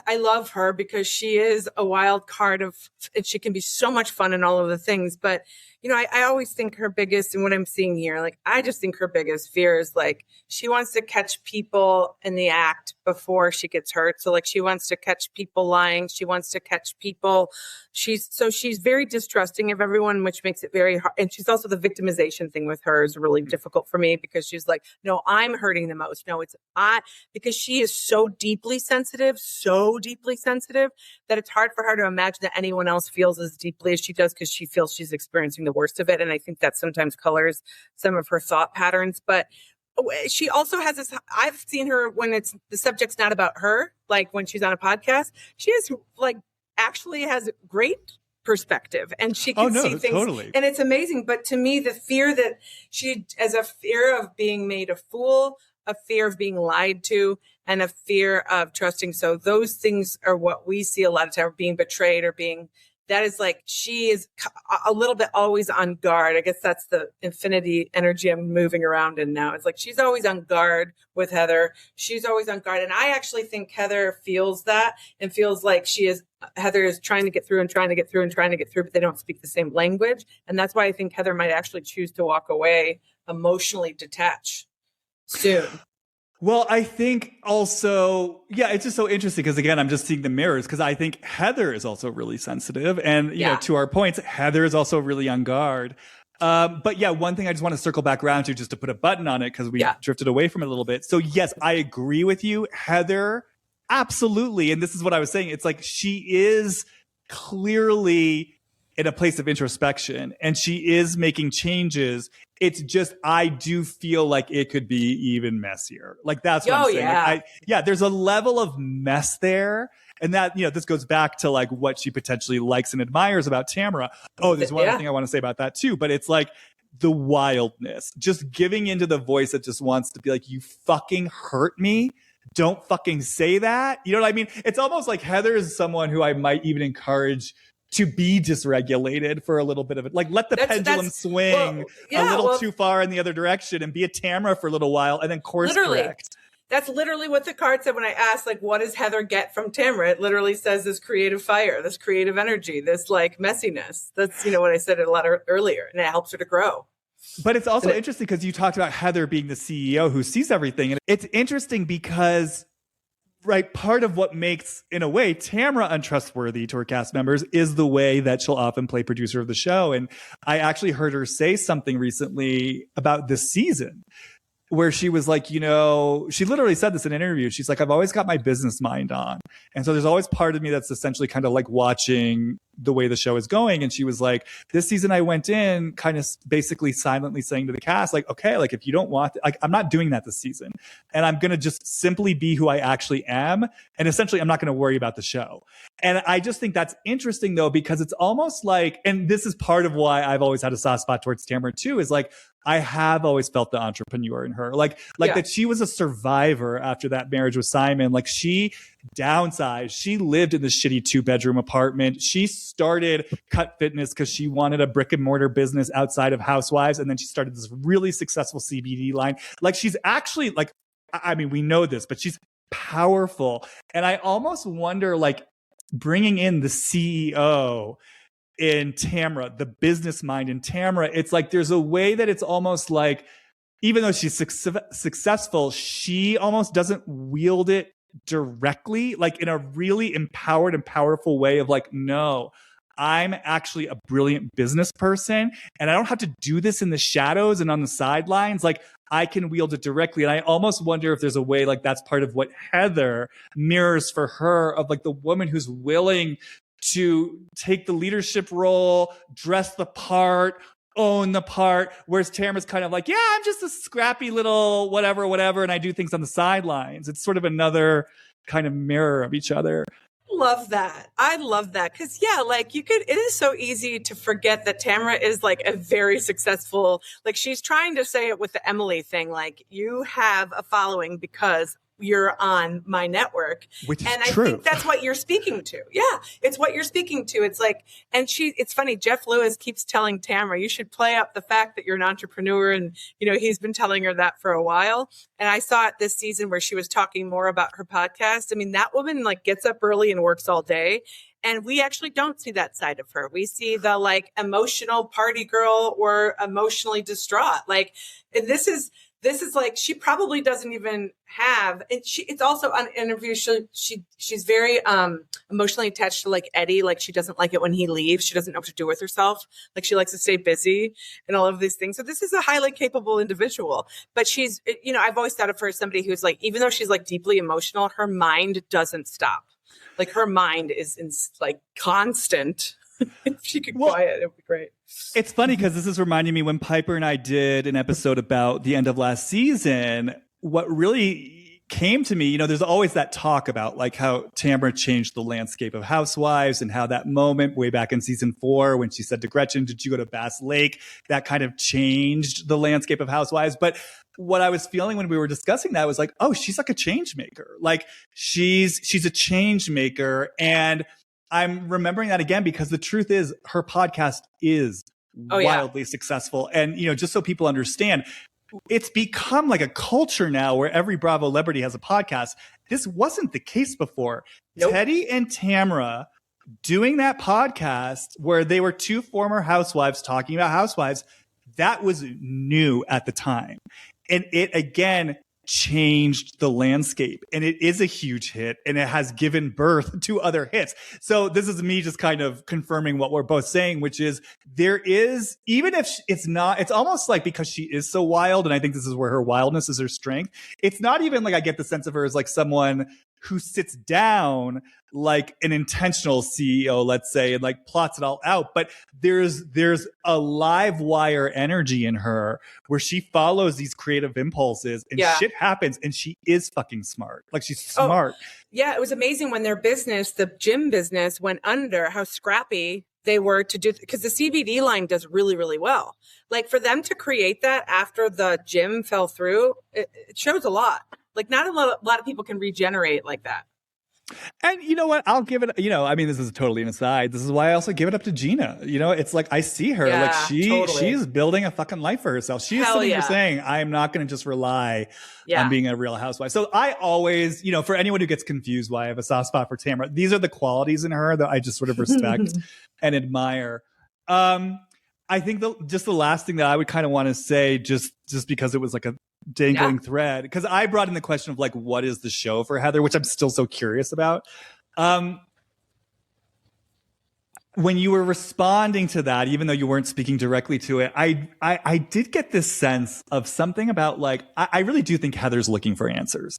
I love her because she is a wild card and she can be so much fun and all of the things. But, I always think her biggest, and what I'm seeing here, like, I just think her biggest fear is like, she wants to catch people in the act before she gets hurt. So like, she wants to catch people lying. She wants to catch people. She's very distrusting of everyone, which makes it very hard. And she's also, the victimization thing with her is really difficult for me because she's like, no, I'm hurting the most. No, it's because she is so deeply sensitive that it's hard for her to imagine that anyone else feels as deeply as she does because she feels she's experiencing the worst of it. And I think that sometimes colors some of her thought patterns. But she also has this, I've seen her when it's the subject's not about her, like when she's on a podcast, she is like actually has great perspective and she can see things totally. And it's amazing. But to me, the fear that she has a fear of being made a fool, a fear of being lied to, and a fear of trusting. So those things are what we see a lot of time, being betrayed or that is like, she is a little bit always on guard. I guess that's the infinity energy I'm moving around in now. It's like, she's always on guard with Heather. She's always on guard. And I actually think Heather feels that and feels like Heather is trying to get through, but they don't speak the same language. And that's why I think Heather might actually choose to walk away, emotionally detach soon. Well, I think also, it's just so interesting because, again, I'm just seeing the mirrors because I think Heather is also really sensitive. And, to our points, Heather is also really on guard. But one thing I just want to circle back around to just to put a button on it because we drifted away from it a little bit. So, yes, I agree with you. Heather, absolutely. And this is what I was saying. It's like she is clearly in a place of introspection and she is making changes. It's just, I do feel like it could be even messier. Like that's what I'm saying. Like, there's a level of mess there. And that, this goes back to like what she potentially likes and admires about Tamra. Oh, there's one other thing I want to say about that too. But it's like the wildness, just giving into the voice that just wants to be like, you fucking hurt me. Don't fucking say that. You know what I mean? It's almost like Heather is someone who I might even encourage to be dysregulated for a little bit of it. Like let the pendulum swing a little too far in the other direction and be a Tamra for a little while and then course correct. That's literally what the card said when I asked, like, what does Heather get from Tamra? It literally says this creative fire, this creative energy, this like messiness. That's, what I said a lot earlier, and it helps her to grow. But it's also interesting because you talked about Heather being the CEO who sees everything. And it's interesting because right, part of what makes, in a way, Tamra untrustworthy to her cast members is the way that she'll often play producer of the show. And I actually heard her say something recently about this season, where she was like, she literally said this in an interview. She's like, I've always got my business mind on. And so there's always part of me that's essentially kind of like watching the way the show is going. And she was like, this season I went in kind of basically silently saying to the cast, like, okay, like if you don't want, like, I'm not doing that this season. And I'm going to just simply be who I actually am. And essentially I'm not going to worry about the show. And I just think that's interesting though, because it's almost like, and this is part of why I've always had a soft spot towards Tamra too, is like, I have always felt the entrepreneur in her, like that she was a survivor after that marriage with Simon. Like she downsized, she lived in this shitty 2-bedroom apartment. She started Cut Fitness because she wanted a brick and mortar business outside of Housewives. And then she started this really successful CBD line. Like she's actually like, I mean, we know this, but she's powerful. And I almost wonder, like, bringing in the CEO in Tamra, the business mind in Tamra, it's like there's a way that it's almost like, even though she's successful, she almost doesn't wield it directly, like in a really empowered and powerful way of like, no, I'm actually a brilliant business person and I don't have to do this in the shadows and on the sidelines. Like I can wield it directly. And I almost wonder if there's a way like that's part of what Heather mirrors for her, of like the woman who's willing to take the leadership role, dress the part, own the part, whereas Tamara's kind of like, yeah, I'm just a scrappy little whatever, and I do things on the sidelines. It's sort of another kind of mirror of each other. Love that. I love that. Cause like it is so easy to forget that Tamra is like a very successful, like she's trying to say it with the Emily thing. Like you have a following because you're on my network. Which is true. I think that's what you're speaking to. Yeah. It's what you're speaking to. It's like, and it's funny. Jeff Lewis keeps telling Tamra, you should play up the fact that you're an entrepreneur. And, he's been telling her that for a while. And I saw it this season where she was talking more about her podcast. I mean, that woman like gets up early and works all day. And we actually don't see that side of her. We see the like emotional party girl or emotionally distraught. Like, and this is like, she probably doesn't even have, and it's also on interviews. She's very, emotionally attached to like Eddie. Like she doesn't like it when he leaves. She doesn't know what to do with herself. Like she likes to stay busy and all of these things. So this is a highly capable individual, but she's, I've always thought of her as somebody who's like, even though she's like deeply emotional, her mind doesn't stop. Like her mind is like constant. If she could quiet, it would be great. It's funny because this is reminding me when Piper and I did an episode about the end of last season, what really came to me, there's always that talk about like how Tamra changed the landscape of Housewives and how that moment way back in season 4 when she said to Gretchen, did you go to Bass Lake? That kind of changed the landscape of Housewives. But what I was feeling when we were discussing that was like, oh, she's like a change maker. Like she's a change maker. And I'm remembering that again because the truth is her podcast is wildly successful. And, just so people understand, it's become like a culture now where every Bravo celebrity has a podcast. This wasn't the case before. Nope. Teddy and Tamra doing that podcast where they were two former housewives talking about housewives, that was new at the time. And it, again, changed the landscape, and it is a huge hit, and it has given birth to other hits. So this is me just kind of confirming what we're both saying, which is there is, even if it's not, it's almost like because she is so wild, and I think this is where her wildness is her strength. It's not even like I get the sense of her as like someone who sits down like an intentional CEO, let's say, and like plots it all out. But there's a live wire energy in her where she follows these creative impulses and shit happens, and she is fucking smart. Like she's smart. Yeah, it was amazing when their business, the gym business, went under, how scrappy they were to do, because the CBD line does really, really well. Like for them to create that after the gym fell through, it shows a lot. Like not a lot of people can regenerate like that. And you know what? I'll give it, I mean, this is totally an aside. This is why I also give it up to Gina. It's like, I see her, like she's building a fucking life for herself. She is something you're saying, I'm not going to just rely on being a real housewife. So I always, for anyone who gets confused why I have a soft spot for Tamra, these are the qualities in her that I just sort of respect and admire. I think just the last thing that I would kind of want to say, just because it was like dangling thread, because I brought in the question of like, what is the show for Heather, which I'm still so curious about. When you were responding to that, even though you weren't speaking directly to it, I did get this sense of something about like, I really do think Heather's looking for answers.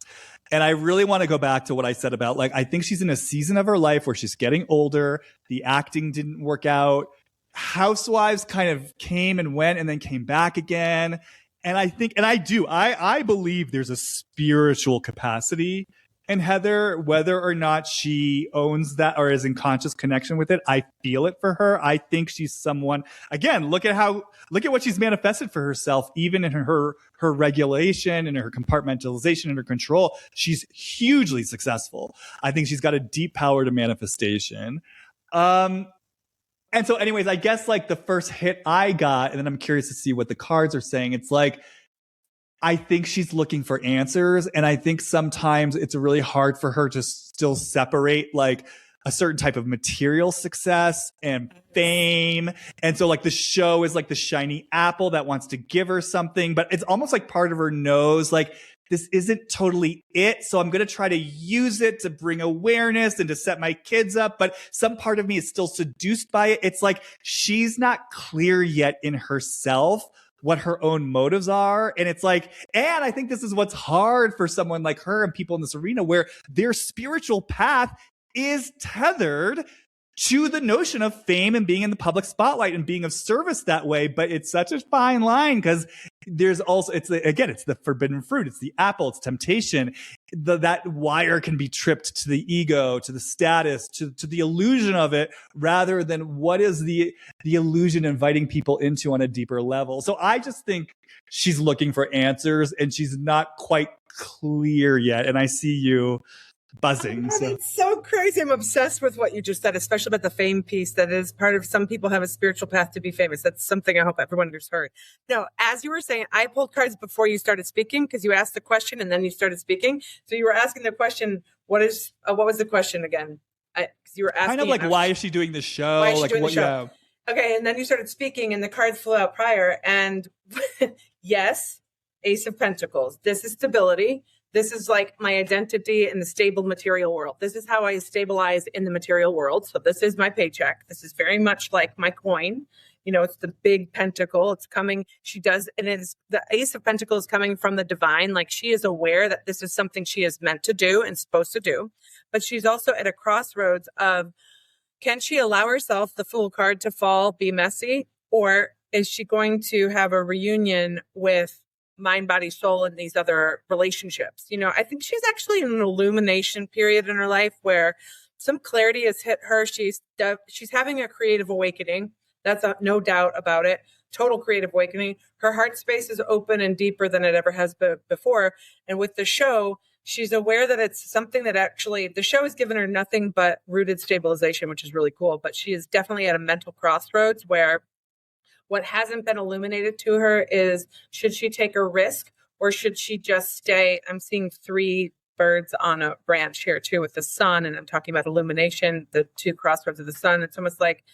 And I really want to go back to what I said about like, I think she's in a season of her life where she's getting older. The acting didn't work out. Housewives kind of came and went and then came back again. And I think, and I believe there's a spiritual capacity in Heather, whether or not she owns that or is in conscious connection with it. I feel it for her. I think she's someone, again, look at what she's manifested for herself, even in her regulation and her compartmentalization and her control. She's hugely successful. I think she's got a deep power to manifestation. And so anyways, I guess like the first hit I got, and then I'm curious to see what the cards are saying. It's like, I think she's looking for answers. And I think sometimes it's really hard for her to still separate like a certain type of material success and fame. And so like the show is like the shiny apple that wants to give her something, but it's almost like part of her knows like, this isn't totally it. So I'm going to try to use it to bring awareness and to set my kids up. But some part of me is still seduced by it. It's like she's not clear yet in herself what her own motives are. And it's like, and I think this is what's hard for someone like her and people in this arena where their spiritual path is tethered to the notion of fame and being in the public spotlight and being of service that way. But it's such a fine line because there's also, it's the forbidden fruit. It's the apple, it's temptation. That wire can be tripped to the ego, to the status, to the illusion of it, rather than what is the illusion inviting people into on a deeper level. So I just think she's looking for answers and she's not quite clear yet. And I see you buzzing. Oh, it's so crazy. I'm obsessed with what you just said, especially about the fame piece. That is part of, some people have a spiritual path to be famous. That's something I hope everyone has heard. No, as you were saying, I pulled cards before you started speaking because you asked the question and then you started speaking. So you were asking the question, what was the question again? You were asking kind of like, why is she doing the show? Why is she doing the show? Yeah. Okay. And then you started speaking and the cards flew out prior. And yes, Ace of Pentacles. This is stability. This is like my identity in the stable material world. This is how I stabilize in the material world. So this is my paycheck. This is very much like my coin. You know, it's the big pentacle. It's coming. And it's the Ace of Pentacles coming from the divine. Like she is aware that this is something she is meant to do and supposed to do. But she's also at a crossroads of, can she allow herself the Fool card to fall, be messy? Or is she going to have a reunion with mind, body, soul, and these other relationships? You know, I think she's actually in an illumination period in her life where some clarity has hit her. She's having a creative awakening. That's no doubt about it. Total creative awakening. Her heart space is open and deeper than it ever has been before. And with the show, she's aware that it's something that actually, the show has given her nothing but rooted stabilization, which is really cool. But she is definitely at a mental crossroads where what hasn't been illuminated to her is, should she take a risk or should she just stay? I'm seeing 3 birds on a branch here too with the sun. And I'm talking about illumination, the 2 crossroads of the sun. It's almost like,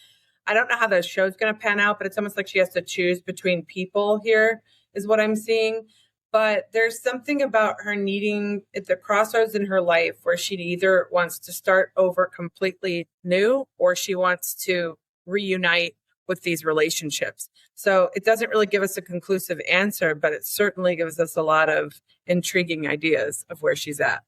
I don't know how the show's going to pan out, but it's almost like she has to choose between people here is what I'm seeing. But there's something about her needing at the crossroads in her life where she either wants to start over completely new or she wants to reunite with these relationships. So it doesn't really give us a conclusive answer, but it certainly gives us a lot of intriguing ideas of where she's at.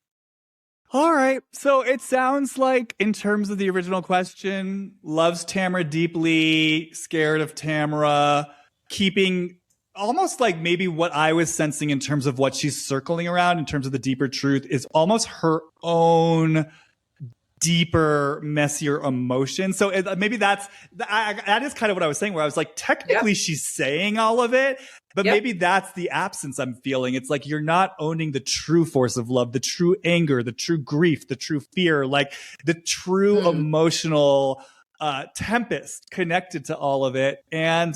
All right. So it sounds like, in terms of the original question, loves Tamra deeply, scared of Tamra, keeping almost like maybe what I was sensing in terms of what she's circling around in terms of the deeper truth is almost her own deeper, messier emotion. So maybe that is kind of what I was saying, where I was like, technically she's saying all of it, but maybe that's the absence I'm feeling. It's like, you're not owning the true force of love, the true anger, the true grief, the true fear, like the true emotional tempest connected to all of it. And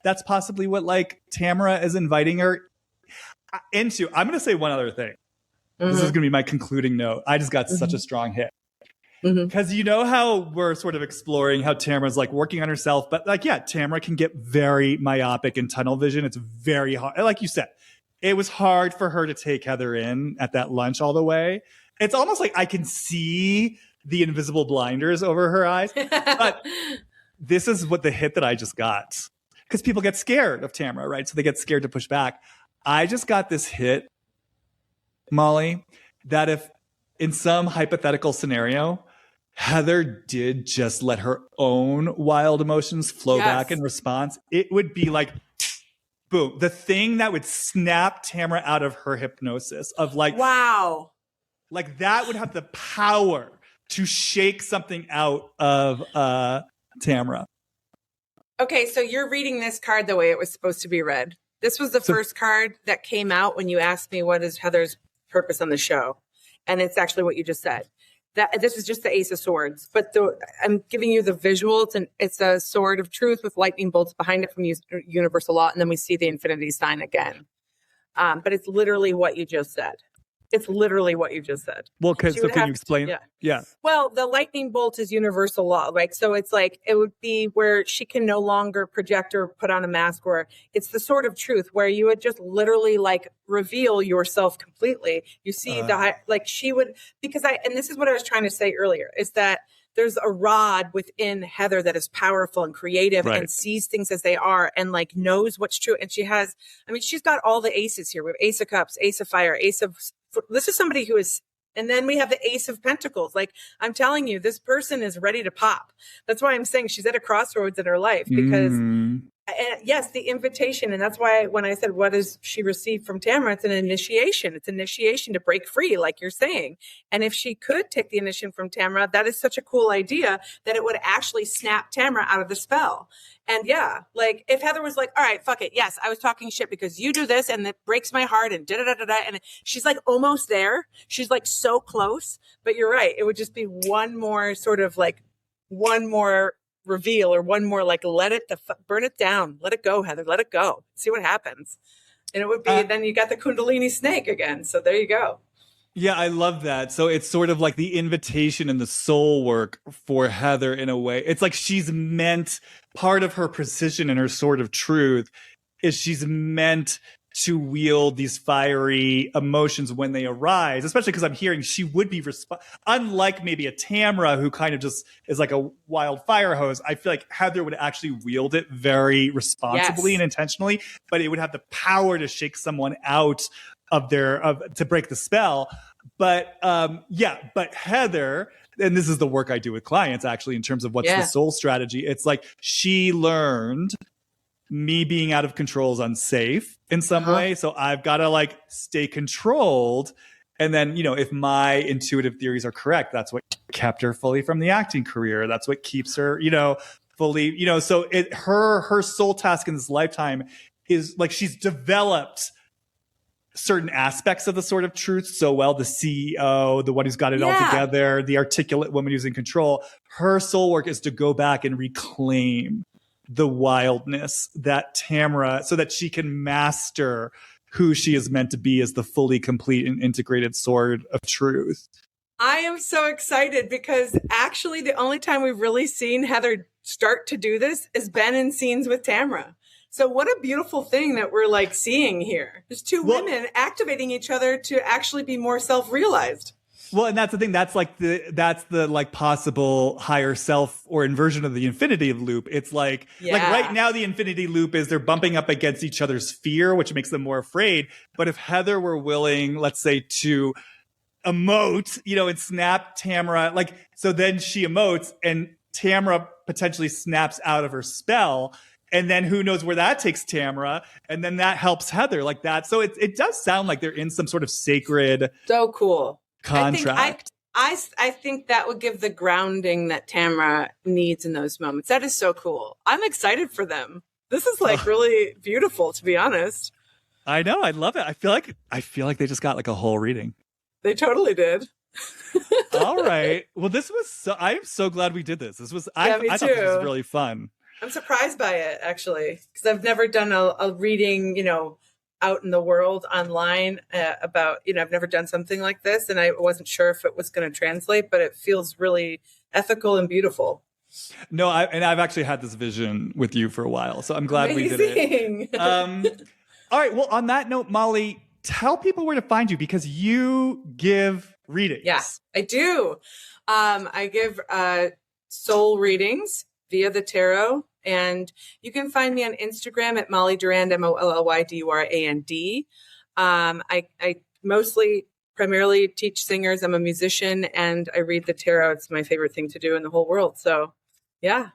that's possibly what like Tamra is inviting her into. I'm going to say one other thing. This is going to be my concluding note. I just got such a strong hit. Because you know how we're sort of exploring how Tamra's like working on herself, but like, yeah, Tamra can get very myopic and tunnel vision. It's very hard. Like you said, it was hard for her to take Heather in at that lunch all the way. It's almost like I can see the invisible blinders over her eyes. But this is what the hit that I just got. Because people get scared of Tamra, right? So they get scared to push back. I just got this hit, Molly, that if in some hypothetical scenario, Heather did just let her own wild emotions flow back in response, it would be like, boom, the thing that would snap Tamra out of her hypnosis of like, wow. Like that would have the power to shake something out of Tamra. Okay, so you're reading this card the way it was supposed to be read. This was the first card that came out when you asked me what is Heather's purpose on the show. And it's actually what you just said. That this is just the Ace of Swords, but I'm giving you the visual. It's a sword of truth with lightning bolts behind it from universal law, and then we see the infinity sign again. But it's literally what you just said. It's literally what you just said. Well, can you explain? Yeah. Well, the lightning bolt is universal law, right? So it's like, it would be where she can no longer project or put on a mask, or it's the sword of truth where you would just literally like reveal yourself completely. You see she would, and this is what I was trying to say earlier, is that there's a rod within Heather that is powerful and creative and sees things as they are and like knows what's true. And she's got all the aces here. We have Ace of Cups, Ace of Fire, this is somebody who is, and then we have the Ace of Pentacles. Like, I'm telling you, this person is ready to pop. That's why I'm saying she's at a crossroads in her life because, yes, the invitation. And that's why when I said, what does she receive from Tamra? It's an initiation. It's initiation to break free, like you're saying. And if she could take the initiation from Tamra, that is such a cool idea that it would actually snap Tamra out of the spell. And yeah, like if Heather was like, all right, fuck it. Yes, I was talking shit because you do this and it breaks my heart and da-da-da-da-da. And she's like almost there. She's like so close. But you're right. It would just be one more reveal or one more like burn it down. Let it go, Heather. Let it go. See what happens. And it would be, then you got the Kundalini snake again. So there you go. Yeah, I love that. So it's sort of like the invitation and the soul work for Heather in a way. It's like she's meant, part of her precision and her sword of truth is she's meant to wield these fiery emotions when they arise, especially because I'm hearing she would be unlike maybe a Tamra who kind of just is like a wild fire hose. I feel like Heather would actually wield it very responsibly and intentionally, but it would have the power to shake someone out to break the spell. But but Heather, and this is the work I do with clients actually in terms of what's the soul strategy. It's like she learned me being out of control is unsafe in some way. So I've got to like stay controlled. And then, if my intuitive theories are correct, that's what kept her fully from the acting career. That's what keeps her, fully, so her soul task in this lifetime is like she's developed certain aspects of the sort of truth so well. The CEO, the one who's got it all together, the articulate woman who's in control. Her soul work is to go back and reclaim the wildness that Tamra, so that she can master who she is meant to be as the fully complete and integrated sword of truth. I am so excited because actually the only time we've really seen Heather start to do this has been in scenes with Tamra. So what a beautiful thing that we're like seeing here. There's two women activating each other to actually be more self-realized. Well, and that's the thing. That's the like possible higher self or inversion of the infinity loop. It's like right now the infinity loop is they're bumping up against each other's fear, which makes them more afraid. But if Heather were willing, let's say, to emote, and snap Tamra, so then she emotes and Tamra potentially snaps out of her spell. And then who knows where that takes Tamra, and then that helps Heather like that. So it does sound like they're in some sort of sacred, so cool contract. I think that would give the grounding that Tamra needs in those moments. That is so cool. I'm excited for them. This is really beautiful, to be honest. I know. I love it. I feel like they just got like a whole reading. They totally did. All right. Well, I'm so glad we did this. I thought this was really fun. I'm surprised by it, actually, because I've never done a reading, out in the world online about, I've never done something like this, and I wasn't sure if it was going to translate, but it feels really ethical and beautiful. No, I've actually had this vision with you for a while, so I'm glad we did it. All right. Well, on that note, Molly, tell people where to find you because you give readings. Yeah, I do. I give soul readings via the tarot, and you can find me on Instagram at Molly Durand, MOLLYDURAND. I mostly primarily teach singers. I'm a musician, and I read the tarot. It's my favorite thing to do in the whole world. So, yeah.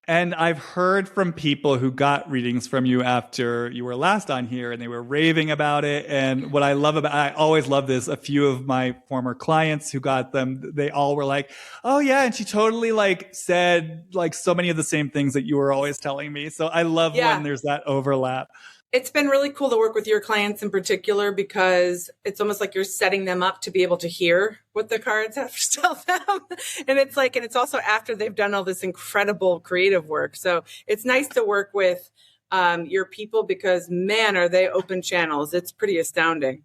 And I've heard from people who got readings from you after you were last on here and they were raving about it. And what I love about, I always love this. A few of my former clients who got them, they all were like, oh yeah. And she totally like said like so many of the same things that you were always telling me. So I love when there's that overlap. It's been really cool to work with your clients in particular because it's almost like you're setting them up to be able to hear what the cards have to tell them. And it's also after they've done all this incredible creative work. So it's nice to work with your people because, man, are they open channels. It's pretty astounding.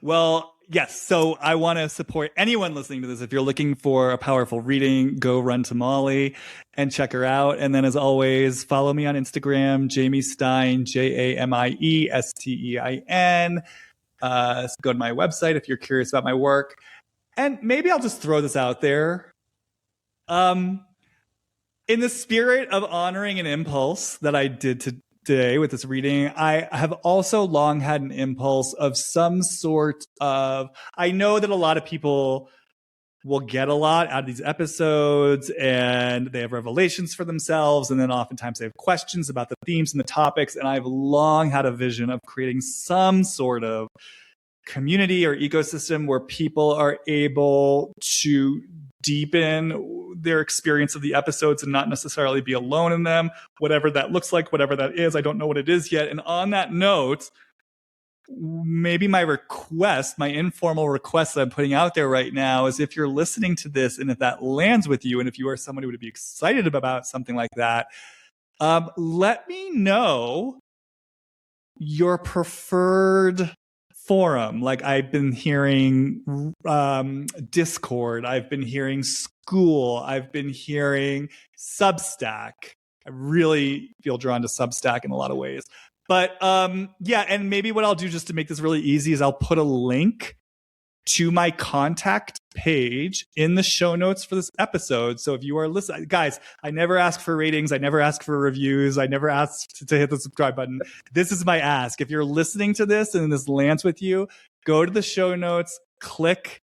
Well, yes. So I want to support anyone listening to this. If you're looking for a powerful reading, go run to Molly and check her out. And then as always, follow me on Instagram, Jamie Stein, JAMIESTEIN. Go to my website if you're curious about my work. And maybe I'll just throw this out there. In the spirit of honoring an impulse that I did today with this reading, I have also long had an impulse of some sort of, I know that a lot of people will get a lot out of these episodes and they have revelations for themselves. And then oftentimes they have questions about the themes and the topics. And I've long had a vision of creating some sort of community or ecosystem where people are able to deepen their experience of the episodes and not necessarily be alone in them, whatever that looks like, whatever that is. I don't know what it is yet. And on that note, maybe my request, my informal request that I'm putting out there right now is if you're listening to this and if that lands with you and if you are someone who would be excited about something like that, let me know your preferred forum. Like I've been hearing Discord, I've been hearing School, I've been hearing Substack. I really feel drawn to Substack in a lot of ways. But yeah, and maybe what I'll do just to make this really easy is I'll put a link to my contact page in the show notes for this episode. So if you are listening, guys, I never ask for ratings. I never ask for reviews. I never ask to hit the subscribe button. This is my ask. If you're listening to this and this lands with you, go to the show notes, click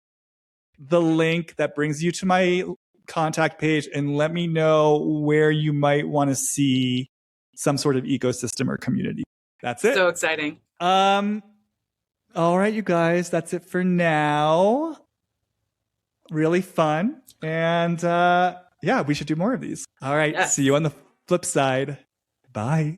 the link that brings you to my contact page and let me know where you might want to see some sort of ecosystem or community. That's it. So exciting. All right, you guys, that's it for now. Really fun. And yeah, we should do more of these. All right. Yes. See you on the flip side. Bye.